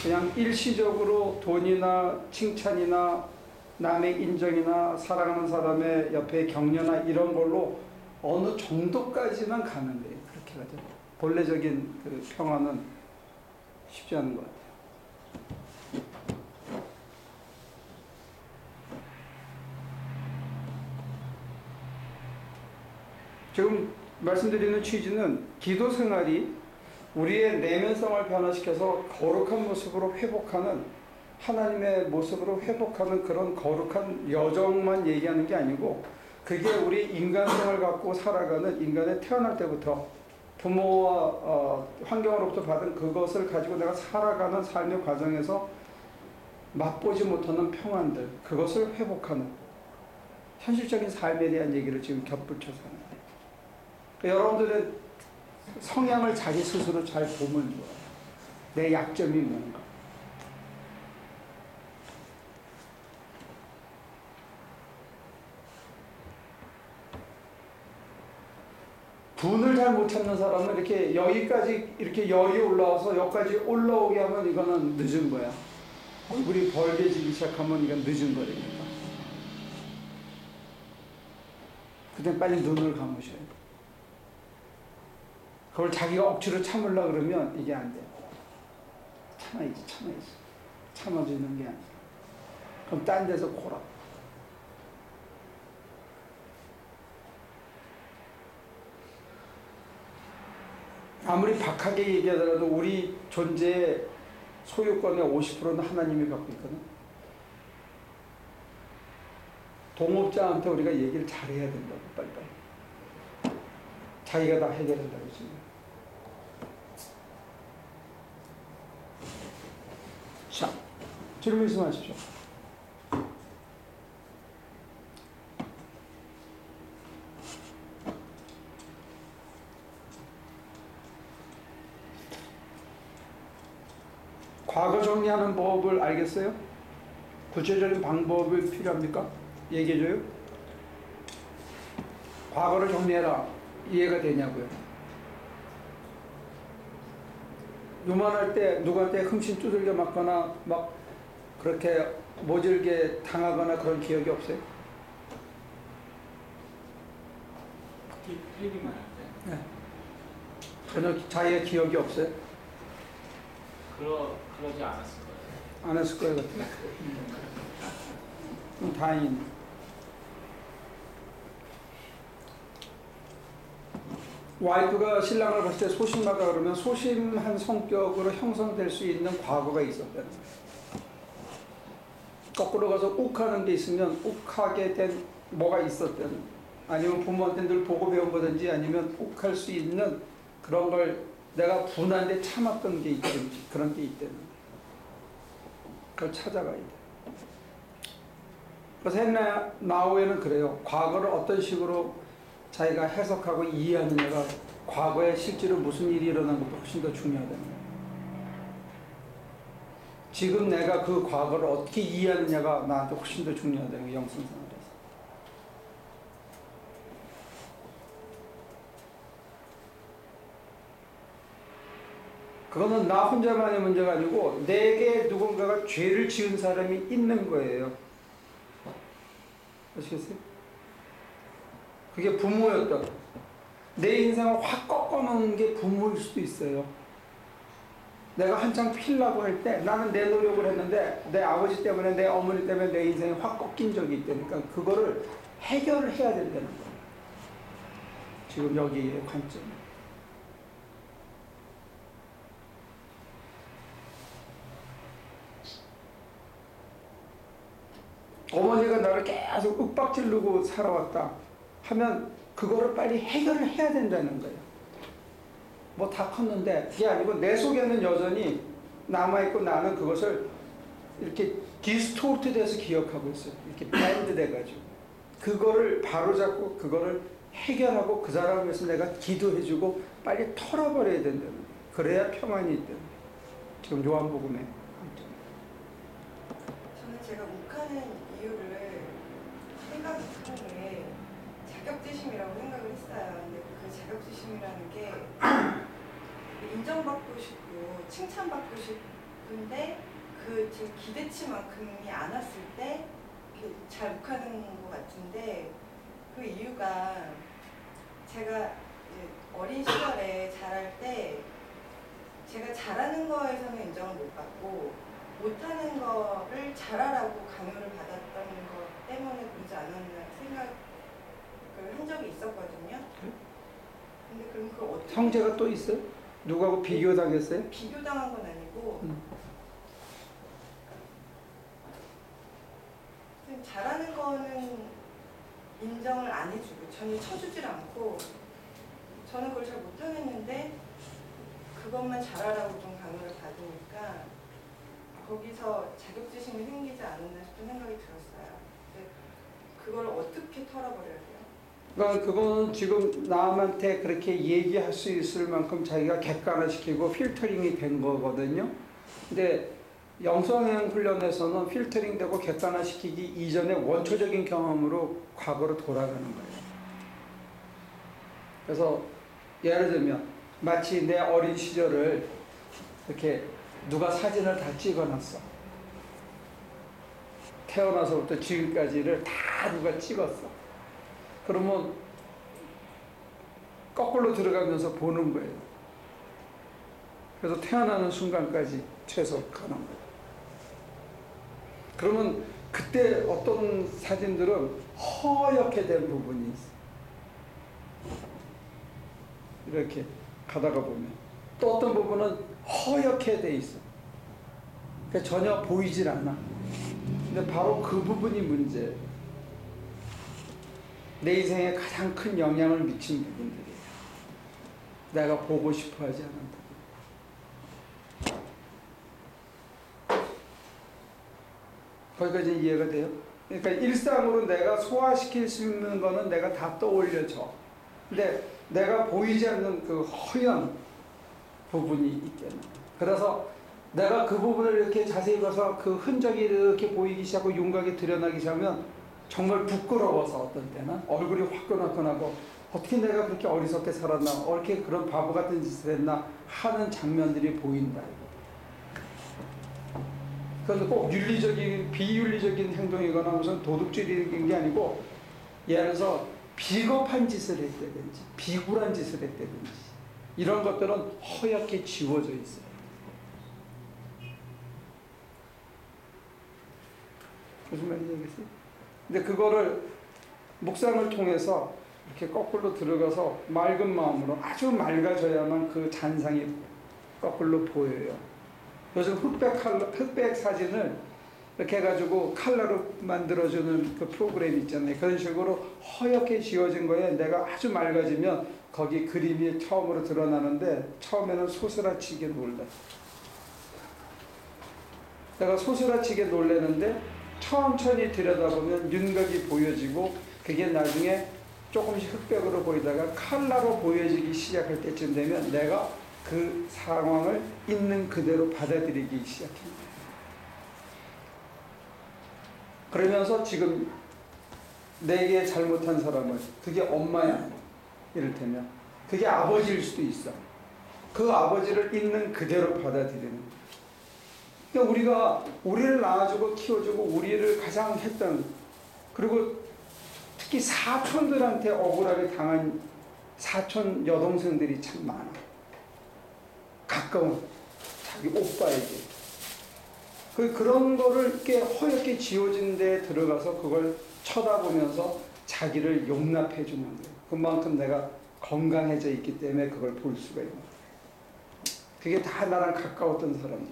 그냥 일시적으로 돈이나 칭찬이나 남의 인정이나 사랑하는 사람의 옆에 격려나 이런 걸로 어느 정도까지만 가는 거예요. 그렇게 가죠. 본래적인 그 평안은 쉽지 않은 것 같아요. 지금 말씀드리는 취지는 기도 생활이 우리의 내면성을 변화시켜서 거룩한 모습으로 회복하는 하나님의 모습으로 회복하는 그런 거룩한 여정만 얘기하는 게 아니고 그게 우리 인간성을 갖고 살아가는 인간의 태어날 때부터 부모와 환경으로부터 받은 그것을 가지고 내가 살아가는 삶의 과정에서 맛보지 못하는 평안들 그것을 회복하는 현실적인 삶에 대한 얘기를 지금 겹붙여서 하는 거예요. 그러니까 여러분들의 성향을 자기 스스로 잘 보면 좋아요. 내 약점이 뭔가. 분을 잘 못 찾는 사람은 이렇게 여기까지 이렇게 열이 올라와서 여기까지 올라오게 하면 이거는 늦은 거야. 얼굴이 벌게지기 시작하면 이건 늦은 거니까. 그때 빨리 눈을 감으셔야 돼. 그걸 자기가 억지로 참으려고 그러면 이게 안 돼. 참아야지. 참아주는 게 아니라. 그럼 딴 데서 코라. 아무리 박하게 얘기하더라도 우리 존재의 소유권의 50%는 하나님이 갖고 있거든. 동업자한테 우리가 얘기를 잘해야 된다고, 빨리빨리. 자기가 다 해결한다고 지금. 자, 질문 있으면 하십시오. 과거 정리하는 법을 알겠어요? 구체적인 방법이 필요합니까? 얘기해줘요. 과거를 정리해라. 이해가 되냐고요. 요만할 때 누구한테 흠씬 두들겨 맞거나 막 그렇게 모질게 당하거나 그런 기억이 없어요? 필기만 할 때? 네. 전혀 자기의 기억이 없어요? 그러지 않았을 거예요. 안 했을 거예요, 같아요. 다행이네. 와이프가 신랑을 봤을 때 소심하다 그러면 소심한 성격으로 형성될 수 있는 과거가 있었다는 거예요. 거꾸로 가서 욱하는 게 있으면 욱하게 된 뭐가 있었든 아니면 부모한테 늘 보고 배운 거든지 아니면 욱할 수 있는 그런 걸 내가 분한데 참았던 게 있든지 그런 게 있다는 거예요. 그걸 찾아가야 돼. 그래서 헨나 나우에는 그래요. 과거를 어떤 식으로 자기가 해석하고 이해하느냐가 과거에 실제로 무슨 일이 일어난 것보다 훨씬 더 중요하다는 거예요. 지금 내가 그 과거를 어떻게 이해하느냐가 나한테 훨씬 더 중요하다는 거예요. 영성생활에서. 그거는 나 혼자만의 문제가 아니고 내게 누군가가 죄를 지은 사람이 있는 거예요. 아시겠어요? 그게 부모였다. 내 인생을 확 꺾어놓은 게 부모일 수도 있어요. 내가 한창 필라고 할 때 나는 내 노력을 했는데 내 아버지 때문에 내 어머니 때문에 내 인생이 확 꺾인 적이 있다니까 그거를 해결을 해야 된다는 거예요. 지금 여기의 관점. 어머니가 나를 계속 윽박지르고 살아왔다 하면 그거를 빨리 해결을 해야 된다는 거예요. 뭐 다 컸는데 그게 아니고 내 속에는 여전히 남아있고 나는 그것을 이렇게 디스토트 돼서 기억하고 있어요. 이렇게 밴드 돼가지고 그거를 바로잡고 그거를 해결하고 그 사람을 위해서 내가 기도해주고 빨리 털어버려야 된다는 거예요. 그래야 평안이 있다는 거예요. 지금 요한복음에 저는 제가 욱하는 이유를 생각하는 게 자격지심이라고 생각을 했어요. 근데 그 자격지심이라는 게 인정받고 싶고 칭찬받고 싶은데 그 지금 기대치만큼이 안 왔을 때 잘 욱하는 것 같은데 그 이유가 제가 이제 어린 시절에 자랄 때 제가 잘하는 거에서는 인정을 못 받고 못하는 거를 잘하라고 강요를 받았던 것 때문에 그러지 않았나 생각을 한 적이 있었거든요. 근데 그럼 그걸 어떻게 형제가 또 있어요? 누구하고 비교당했어요? 비교당한 건 아니고 잘하는 거는 인정을 안 해주고 저는 쳐주질 않고 저는 그걸 잘 못하겠는데 그것만 잘하라고 좀 강요를 받으니까 거기서 자격지심이 생기지 않았나 싶은 생각이 들었어요. 근데 그걸 어떻게 털어버려야 돼요? 그러니까 그거는 지금 남한테 그렇게 얘기할 수 있을 만큼 자기가 객관화시키고 필터링이 된 거거든요. 근데 영성행 훈련에서는 필터링되고 객관화시키기 이전에 원초적인 경험으로 과거로 돌아가는 거예요. 그래서 예를 들면 마치 내 어린 시절을 이렇게 누가 사진을 다 찍어놨어. 태어나서부터 지금까지를 다 누가 찍었어. 그러면 거꾸로 들어가면서 보는 거예요. 그래서 태어나는 순간까지 최소 가는 거예요. 그러면 그때 어떤 사진들은 허옇게 된 부분이 있어. 이렇게 가다가 보면 또 어떤 부분은 허옇게 돼 있어. 그러니까 전혀 보이질 않아. 근데 바로 그 부분이 문제예요. 내 인생에 가장 큰 영향을 미친 부분들이에요. 내가 보고 싶어 하지 않은 부분. 거기까지 이해가 돼요? 그러니까 일상으로 내가 소화시킬 수 있는 거는 내가 다 떠올려줘. 근데 내가 보이지 않는 그 허연 부분이 있겠네. 그래서 내가 그 부분을 이렇게 자세히 봐서 그 흔적이 이렇게 보이기 시작하고 윤곽이 드러나기 시작하면 정말 부끄러워서 어떤 때는 얼굴이 화끈화끈하고 어떻게 내가 그렇게 어리석게 살았나, 어떻게 그런 바보 같은 짓을 했나 하는 장면들이 보인다. 그건 꼭 윤리적인, 비윤리적인 행동이거나 무슨 도둑질인 게 아니고 예를 들어서 비겁한 짓을 했다든지 비굴한 짓을 했다든지 이런 것들은 허옇게 지워져 있어요. 무슨 말인지 알겠어요? 근데 그거를 묵상을 통해서 이렇게 거꾸로 들어가서 맑은 마음으로 아주 맑아져야만 그 잔상이 거꾸로 보여요. 요즘 흑백 사진을 이렇게 해가지고 칼라로 만들어주는 그 프로그램 있잖아요. 그런 식으로 허옇게 지워진 거에 내가 아주 맑아지면 거기 그림이 처음으로 드러나는데 처음에는 소스라치게 놀래. 내가 소스라치게 놀래는데 천천히 들여다보면 윤곽이 보여지고 그게 나중에 조금씩 흑백으로 보이다가 칼라로 보여지기 시작할 때쯤 되면 내가 그 상황을 있는 그대로 받아들이기 시작합니다. 그러면서 지금 내게 잘못한 사람을, 그게 엄마야 이를테면 그게 아버지일 수도 있어. 그 아버지를 있는 그대로 받아들이는 거야. 그러니까 우리가 우리를 낳아주고 키워주고 우리를 가장 했던, 그리고 특히 사촌들한테 억울하게 당한 사촌 여동생들이 참 많아. 가까운 자기 오빠에게. 그런 거를 이렇게 허옇게 지워진 데에 들어가서 그걸 쳐다보면서 자기를 용납해 주는 거예요. 그만큼 내가 건강해져 있기 때문에 그걸 볼 수가 있는 거예요. 그게 다 나랑 가까웠던 사람들.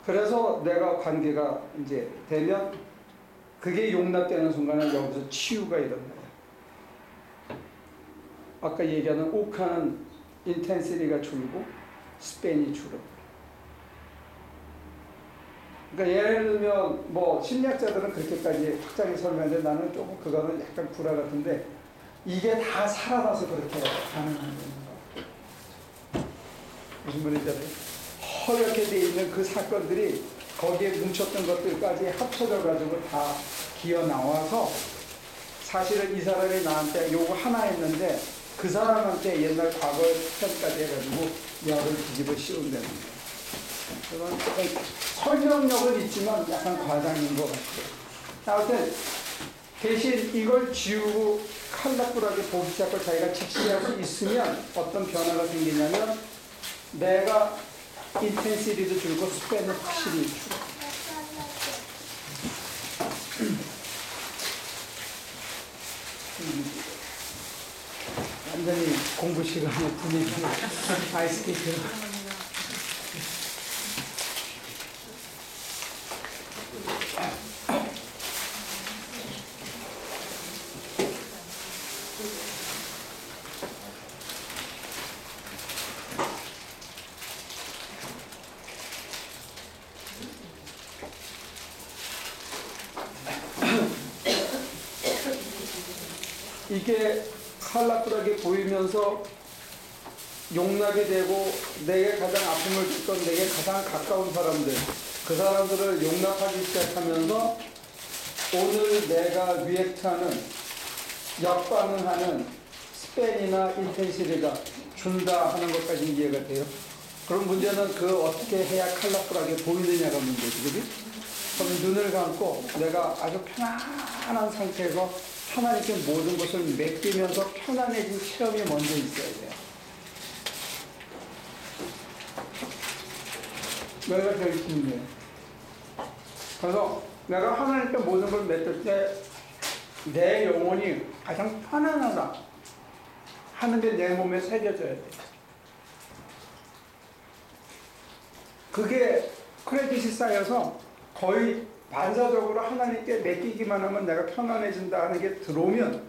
그래서 내가 관계가 이제 되면 그게 용납되는 순간에 여기서 치유가 일어나요. 아까 얘기하는 욱하는 인텐시티가 줄고 스팬이 줄어. 그러니까 예를 들면 뭐 심리학자들은 그렇게까지 확장해 설명하는데 나는 조금 그거는 약간 불화 같은데 이게 다 살아나서 그렇게 가능한 거예요. 무슨 말인지 알아요? 허옇게 돼 있는 그 사건들이 거기에 뭉쳤던 것들까지 합쳐져 가지고 다 기어 나와서 사실은 이 사람이 나한테 요거 하나 했는데 그 사람한테 옛날 과거 편까지 해가지고 열을 뒤집어 씌운다는 거예요. 그건 설명력은 있지만 약간 과장인 것 같아요. 아무튼 대신 이걸 지우고 칼라뿔하게 보기 시작하고 자기가 직시할 수 있으면 어떤 변화가 생기냐면 내가 인텐시티도 줄고 스팬은 확실히 줄어. 완전히 공부 시간에 분위기가 아이스케이트로. 이게 칼라풀하게 보이면서 용납이 되고 내게 가장 아픔을 줬던 내게 가장 가까운 사람들, 그 사람들을 용납하기 시작하면서 오늘 내가 리액트하는 역반응하는 스팬이나 인텐시티가 준다 하는 것까지 이해가 돼요. 그럼 문제는 그 어떻게 해야 칼라풀하게 보이느냐가 문제지, 그지? 그럼 눈을 감고 내가 아주 편안한 상태에서 하나님께 모든 것을 맡기면서 편안해진 체험이 먼저 있어야 돼요. 내가 제일 중요해요. 그래서 내가 하나님께 모든 걸 맡을 때 내 영혼이 가장 편안하다 하는 게 내 몸에 새겨져야 돼요. 그게 크레딧이 쌓여서 거의 반사적으로 하나님께 맡기기만 하면 내가 편안해진다 하는 게 들어오면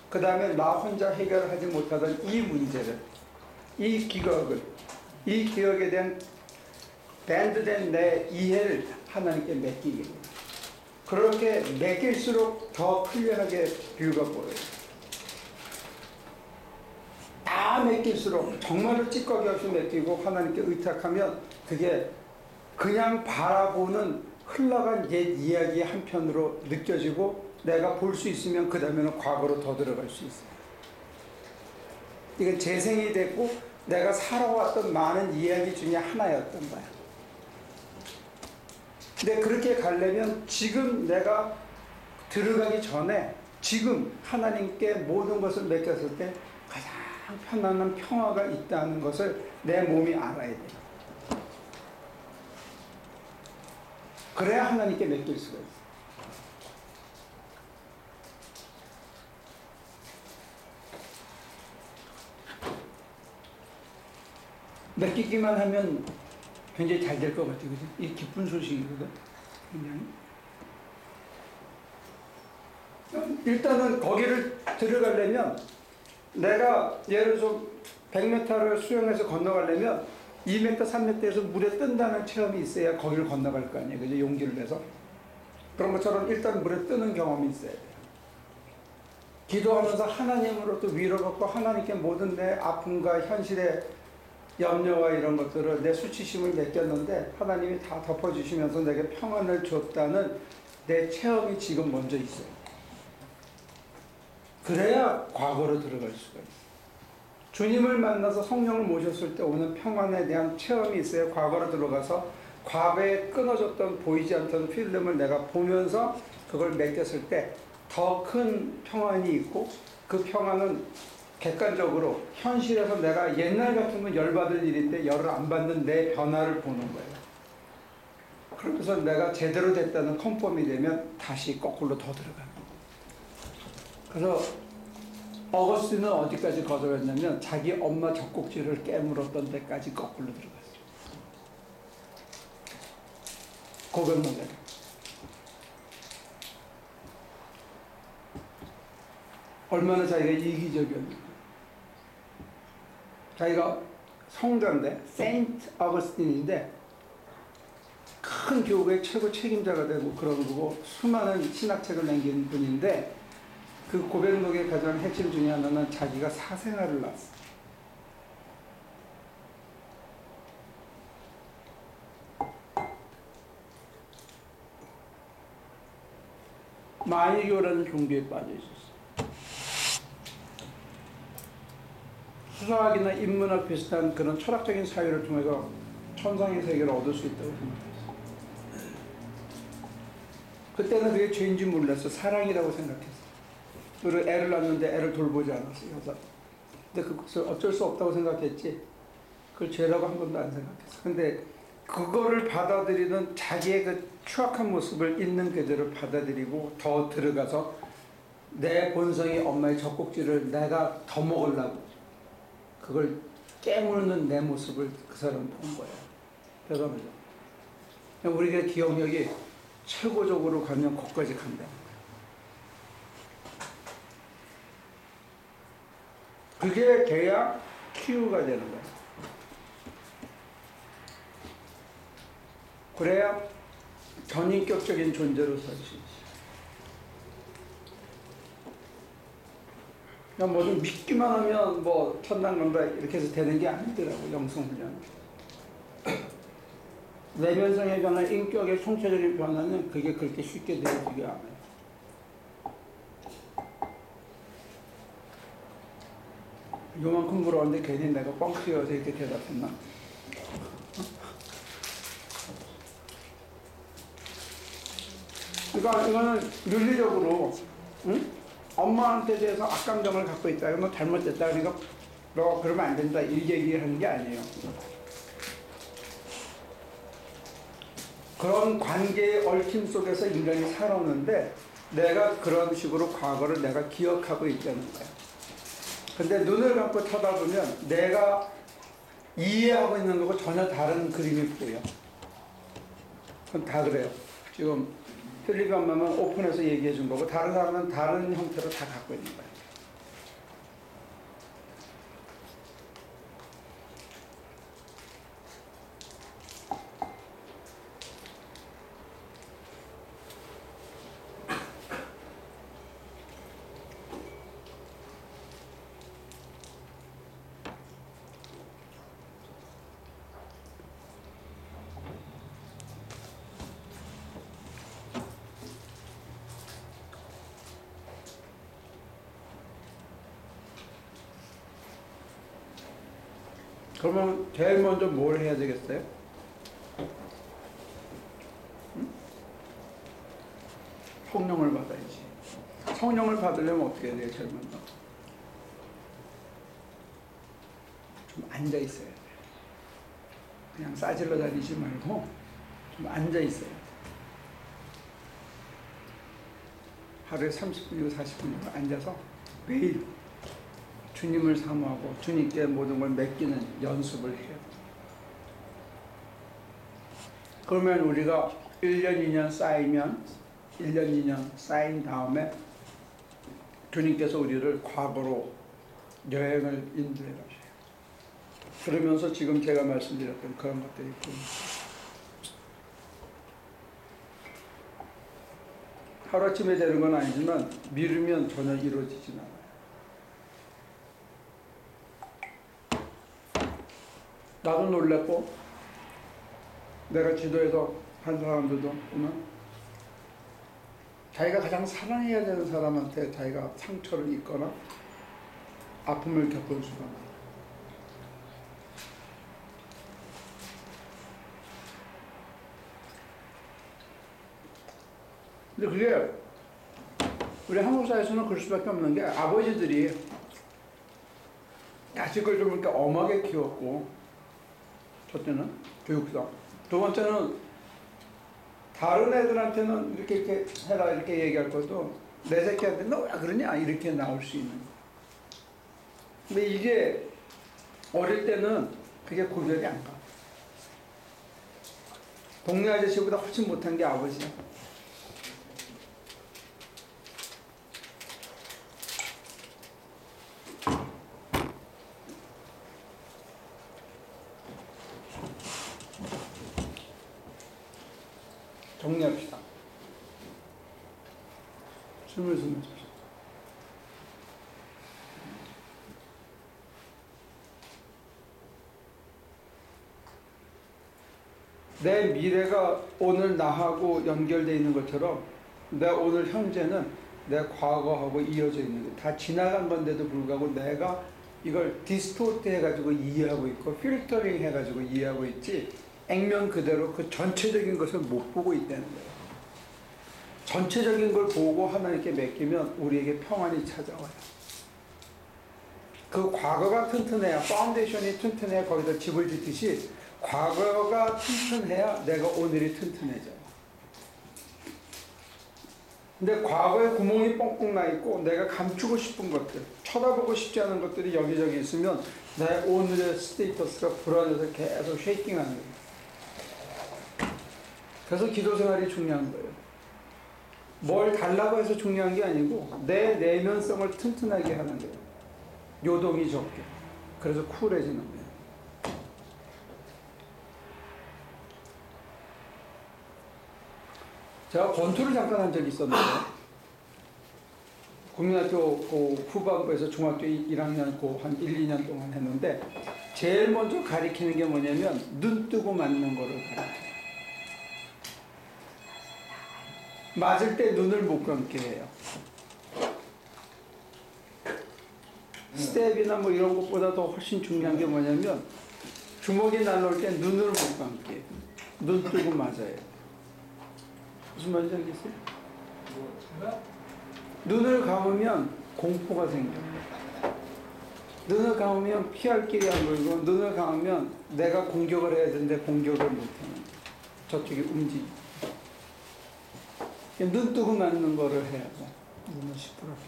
그 다음에 나 혼자 해결하지 못하던 이 문제를, 이 기억에 대한 밴드된 내 이해를 하나님께 맡기게 돼요. 그렇게 맡길수록 더 클리어하게 뷰가 보여요. 다 맡길수록 정말로 찌꺼기 없이 맡기고 하나님께 의탁하면 그게 그냥 바라보는 흘러간 옛 이야기 한편으로 느껴지고 내가 볼 수 있으면 그 다음에는 과거로 더 들어갈 수 있어요. 이건 재생이 됐고 내가 살아왔던 많은 이야기 중에 하나였던 거야. 근데 그렇게 가려면 지금 내가 들어가기 전에 지금 하나님께 모든 것을 맡겼을 때 가장 편안한 평화가 있다는 것을 내 몸이 알아야 돼요. 그래야 하나님께 맡길 수가 있어요. 맡기기만 하면 굉장히 잘 될 것 같아요. 그죠? 이 기쁜 소식이거든. 굉장히. 일단은 거기를 들어가려면 내가 예를 들어서 100m를 수영해서 건너가려면 2m, 3m에서 물에 뜬다는 체험이 있어야 거기를 건너갈 거 아니에요. 그죠? 용기를 내서. 그런 것처럼 일단 물에 뜨는 경험이 있어야 돼요. 기도하면서 하나님으로부터 위로받고 하나님께 모든 내 아픔과 현실의 염려와 이런 것들을 내 수치심을 맡겼는데 하나님이 다 덮어주시면서 내게 평안을 줬다는 내 체험이 지금 먼저 있어요. 그래야 과거로 들어갈 수가 있어요. 주님을 만나서 성령을 모셨을 때 오는 평안에 대한 체험이 있어야 과거로 들어가서 과거에 끊어졌던 보이지 않던 필름을 내가 보면서 그걸 맡겼을 때 더 큰 평안이 있고 그 평안은 객관적으로 현실에서 내가 옛날 같으면 열받을 일인데 열을 안 받는 내 변화를 보는 거예요. 그러면서 내가 제대로 됐다는 컨펌이 되면 다시 거꾸로 더 들어가는 거예요. 그래서 어거스틴은 어디까지 거절했냐면 자기 엄마 젖꼭지를 깨물었던 데까지 거꾸로 들어갔어요. 고백노래. 얼마나 자기가 이기적이었는가. 자기가 성자인데 세인트 어거스틴인데 큰 교회의 최고 책임자가 되고 그런 거고 수많은 신학책을 남긴 분인데 그 고백록의 가장 핵심 중에 하나는 자기가 사생활을 낳았어. 마이교라는 종교에 빠져 있었어. 수사학이나 인문학 비슷한 그런 철학적인 사유를 통해서 천상의 세계를 얻을 수 있다고 생각했어. 그때는 그게 죄인지 몰랐어. 사랑이라고 생각했어. 그리고 애를 낳는데 애를 돌보지 않았어, 여자. 근데 그것을 어쩔 수 없다고 생각했지. 그걸 죄라고 한 번도 안 생각했어. 근데 그거를 받아들이는 자기의 그 추악한 모습을 있는 그대로 받아들이고 더 들어가서 내 본성이 엄마의 젖꼭지를 내가 더 먹으려고 그걸 깨무는 내 모습을 그 사람은 본 거예요. 대단하죠. 우리가 기억력이 최고적으로 가면 거기까지 간다. 그게 돼야 치유가 되는 거예요. 그래야 전인격적인 존재로 살 수 있어요. 그냥 뭐좀 믿기만 하면 뭐 천당 간다 이렇게 해서 되는 게 아니더라고, 영성훈련. 내면성의 변화, 인격의 총체적인 변화는 그게 그렇게 쉽게 되어지지 않아요. 요만큼 물었는데 괜히 내가 뻥 튀어서 이렇게 대답했나? 그러니까 이거는 윤리적으로 응? 엄마한테 대해서 악감정을 갖고 있다. 그러면 잘못됐다. 그러니까 너 그러면 안 된다. 이 얘기를 하는 게 아니에요. 그런 관계의 얽힘 속에서 인간이 살아오는데 내가 그런 식으로 과거를 내가 기억하고 있다는 거야. 근데 눈을 감고 쳐다보면 내가 이해하고 있는 거고 전혀 다른 그림이 보여. 그건 다 그래요. 지금 필립 엄마만 오픈해서 얘기해 준 거고 다른 사람은 다른 형태로 다 갖고 있는 거예요. 그러면 제일 먼저 뭘 해야 되겠어요? 응? 성령을 받아야지. 성령을 받으려면 어떻게 해야 돼요, 제일 먼저? 좀 앉아 있어야 돼요. 그냥 싸질러 다니지 말고 좀 앉아 있어야 돼요. 하루에 30분이고 40분이고 앉아서 매일 주님을 사모하고 주님께 모든 걸 맡기는 연습을 해요. 그러면 우리가 1년, 2년 쌓이면 1년, 2년 쌓인 다음에 주님께서 우리를 과거로 여행을 인도해 가셔요. 그러면서 지금 제가 말씀드렸던 그런 것들이 있고 하루아침에 되는 건 아니지만 미루면 전혀 이루어지진 않아요. 나도 놀랬고 내가 지도해서 한 사람들도 보면 자기가 가장 사랑해야 되는 사람한테 자기가 상처를 입거나 아픔을 겪은 수가 많아요. 근데 그게 우리 한국 사회에서는 그럴 수밖에 없는 게 아버지들이 자식을 좀 이렇게 엄하게 키웠고 첫째는 교육상 두 번째는 다른 애들한테는 이렇게 해라 이렇게 얘기할 것도 내 새끼한테 너 왜 그러냐 이렇게 나올 수 있는 거. 근데 이게 어릴 때는 그게 구별이 안 가. 동네 아저씨보다 훨씬 못한 게 아버지야. 정리합시다. 스물스물. 내 미래가 오늘 나하고 연결되어 있는 것처럼 내 오늘 현재는 내 과거하고 이어져 있는 게 다 지나간 건데도 불구하고 내가 이걸 디스토트 해가지고 이해하고 있고 필터링 해가지고 이해하고 있지 액면 그대로 그 전체적인 것을 못 보고 있다는 거예요. 전체적인 걸 보고 하나님께 맡기면 우리에게 평안이 찾아와요. 그 과거가 튼튼해야 파운데이션이 튼튼해야 거기다 집을 짓듯이 과거가 튼튼해야 내가 오늘이 튼튼해져요. 근데 과거에 구멍이 뻥뻥 나 있고 내가 감추고 싶은 것들, 쳐다보고 싶지 않은 것들이 여기저기 있으면 내 오늘의 스테이터스가 불안해서 계속 쉐이킹하는 거예요. 그래서 기도 생활이 중요한 거예요. 뭘 달라고 해서 중요한 게 아니고 내 내면성을 튼튼하게 하는 거예요. 요동이 적게. 그래서 쿨해지는 거예요. 제가 권투를 잠깐 한 적이 있었는데 국민학교 그 후반부에서 중학교 1학년 한 1, 2년 동안 했는데 제일 먼저 가리키는 게 뭐냐면 눈 뜨고 맞는 거를 가리켜요. 맞을 때 눈을 못 감게 해요. 스텝이나 뭐 이런 것보다 더 훨씬 중요한 게 뭐냐면 주먹이 날라올 때 눈을 못 감게 해요. 눈 뜨고 맞아요. 무슨 말인지 알겠어요? 눈을 감으면 공포가 생겨요. 눈을 감으면 피할 길이 안 보이고 눈을 감으면 내가 공격을 해야 되는데 공격을 못하는 거예요. 저쪽이 움직이고. 눈 뜨고 맞는 거를 해야 돼. 눈을 시퍼렇게.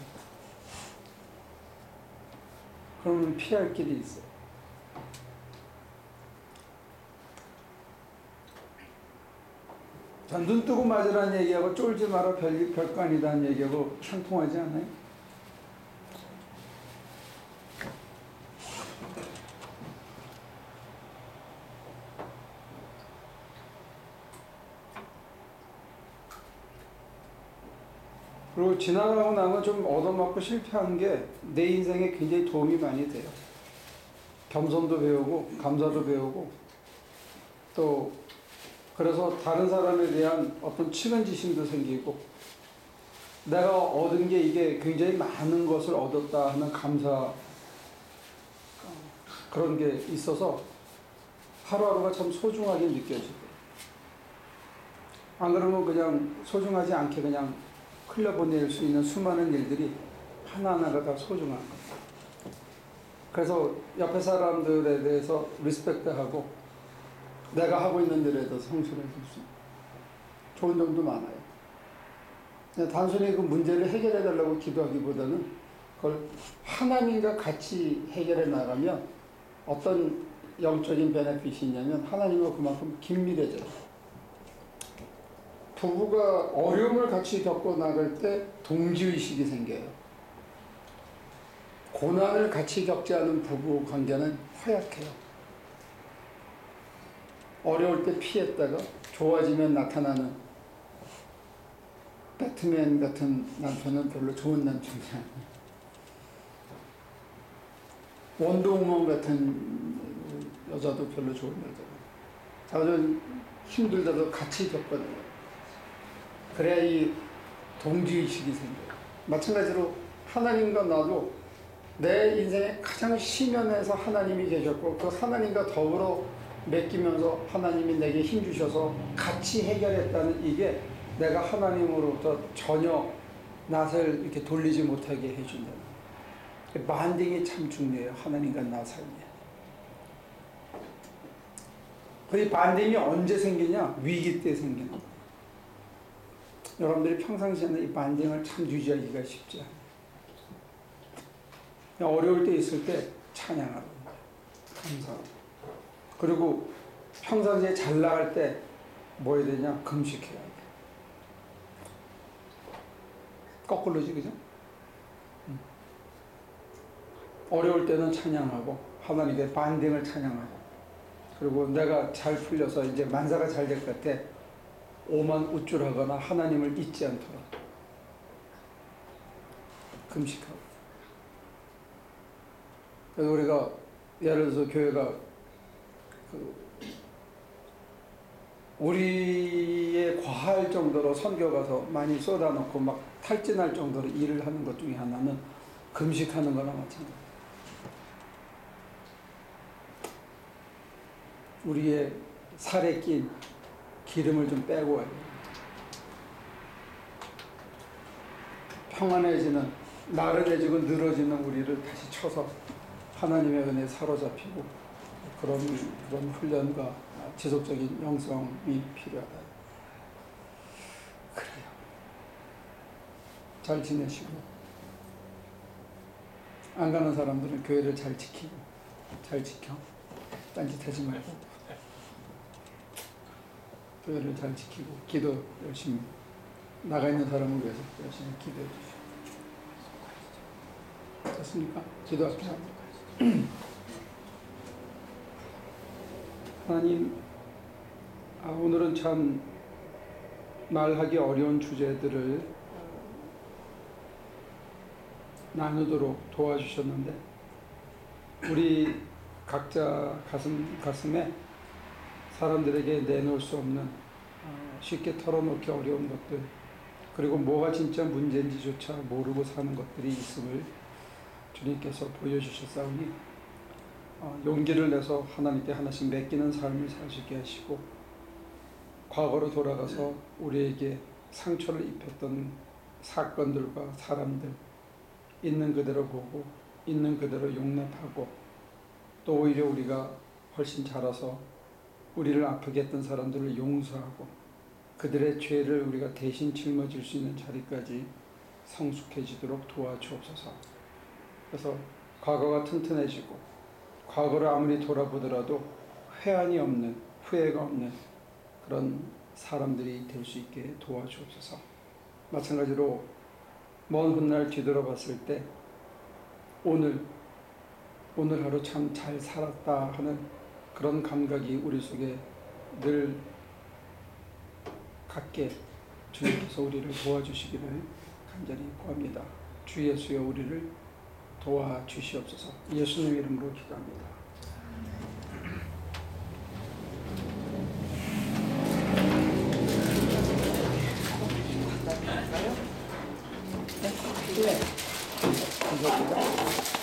그러면 피할 길이 있어요. 자, 눈 뜨고 맞으라는 얘기하고 쫄지 마라 별거 아니다는 얘기하고 상통하지 않아요? 그리고 지나가고 나면 좀 얻어맞고 실패한 게 내 인생에 굉장히 도움이 많이 돼요. 겸손도 배우고 감사도 배우고 또 그래서 다른 사람에 대한 어떤 측은지심도 생기고 내가 얻은 게 이게 굉장히 많은 것을 얻었다 하는 감사 그런 게 있어서 하루하루가 참 소중하게 느껴지고 안 그러면 그냥 소중하지 않게 그냥 흘려보낼 수 있는 수많은 일들이 하나하나가 다 소중한 거예요. 그래서 옆에 사람들에 대해서 리스펙트하고 내가 하고 있는 일에 대해서 성실해 줄 수 있는 좋은 점도 많아요. 그냥 단순히 그 문제를 해결해 달라고 기도하기보다는 그걸 하나님과 같이 해결해 나가면 어떤 영적인 베네핏이 있냐면 하나님과 그만큼 긴밀해져요. 부부가 어려움을 같이 겪어 나갈 때 동지의식이 생겨요. 고난을 같이 겪지 않은 부부 관계는 허약해요. 어려울 때 피했다가 좋아지면 나타나는 배트맨 같은 남편은 별로 좋은 남편이 아니에요. 원더우먼 같은 여자도 별로 좋은 여자가. 자주 힘들다도 같이 겪어야 돼요. 그래야 이 동지의식이 생겨요. 마찬가지로 하나님과 나도 내 인생의 가장 심연에서 하나님이 계셨고 그 하나님과 더불어 맡기면서 하나님이 내게 힘주셔서 같이 해결했다는 이게 내가 하나님으로부터 전혀 낯을 이렇게 돌리지 못하게 해준다. 반딩이 참 중요해요. 하나님과 나 사이에. 그 반딩이 언제 생기냐? 위기 때 생기는 거예요. 여러분들이 평상시에는 이 반딩을 참 유지하기가 쉽지 않아요. 어려울 때 있을 때 찬양하는 거예요. 감사하고. 그리고 평상시에 잘 나갈 때 뭐 해야 되냐? 금식해야 돼. 거꾸로지, 그죠? 어려울 때는 찬양하고 하나님께 반등을 찬양하고 그리고 내가 잘 풀려서 이제 만사가 잘 될 것 같아 오만 우쭐하거나 하나님을 잊지 않도록 금식하고. 그래서 우리가 예를 들어서 교회가 우리의 과할 정도로 선교 가서 많이 쏟아놓고 막 탈진할 정도로 일을 하는 것 중에 하나는 금식하는 거나 마찬가지예요. 우리의 살에 낀 기름을 좀 빼고 와야 돼요. 평안해지는, 나른해지고 늘어지는 우리를 다시 쳐서 하나님의 은혜에 사로잡히고 그런 훈련과 지속적인 영성이 필요하다. 그래요. 잘 지내시고 안 가는 사람들은 교회를 잘 지키고 잘 지켜. 딴짓하지 말고 교회를 잘 지키고 기도 열심히 나가 있는 사람을 위해서 열심히 기도해 주시고. 됐습니까? 기도할게요. 하나님, 오늘은 참 말하기 어려운 주제들을 나누도록 도와주셨는데 우리 각자 가슴에 사람들에게 내놓을 수 없는 쉽게 털어놓기 어려운 것들 그리고 뭐가 진짜 문제인지조차 모르고 사는 것들이 있음을 주님께서 보여주셨사오니 용기를 내서 하나님께 하나씩 맡기는 삶을 살 수 있게 하시고 과거로 돌아가서 우리에게 상처를 입혔던 사건들과 사람들 있는 그대로 보고 있는 그대로 용납하고 또 오히려 우리가 훨씬 자라서 우리를 아프게 했던 사람들을 용서하고 그들의 죄를 우리가 대신 짊어질 수 있는 자리까지 성숙해지도록 도와주옵소서. 그래서 과거가 튼튼해지고 과거를 아무리 돌아보더라도 회한이 없는 후회가 없는 그런 사람들이 될 수 있게 도와주옵소서. 마찬가지로 먼 훗날 뒤돌아봤을 때 오늘 하루 참 잘 살았다 하는 그런 감각이 우리 속에 늘 갖게 주님께서 우리를 도와주시기를 간절히 구합니다. 주 예수여 우리를 도와주시옵소서. 예수님 이름으로 기도합니다. 네. 감사합니다.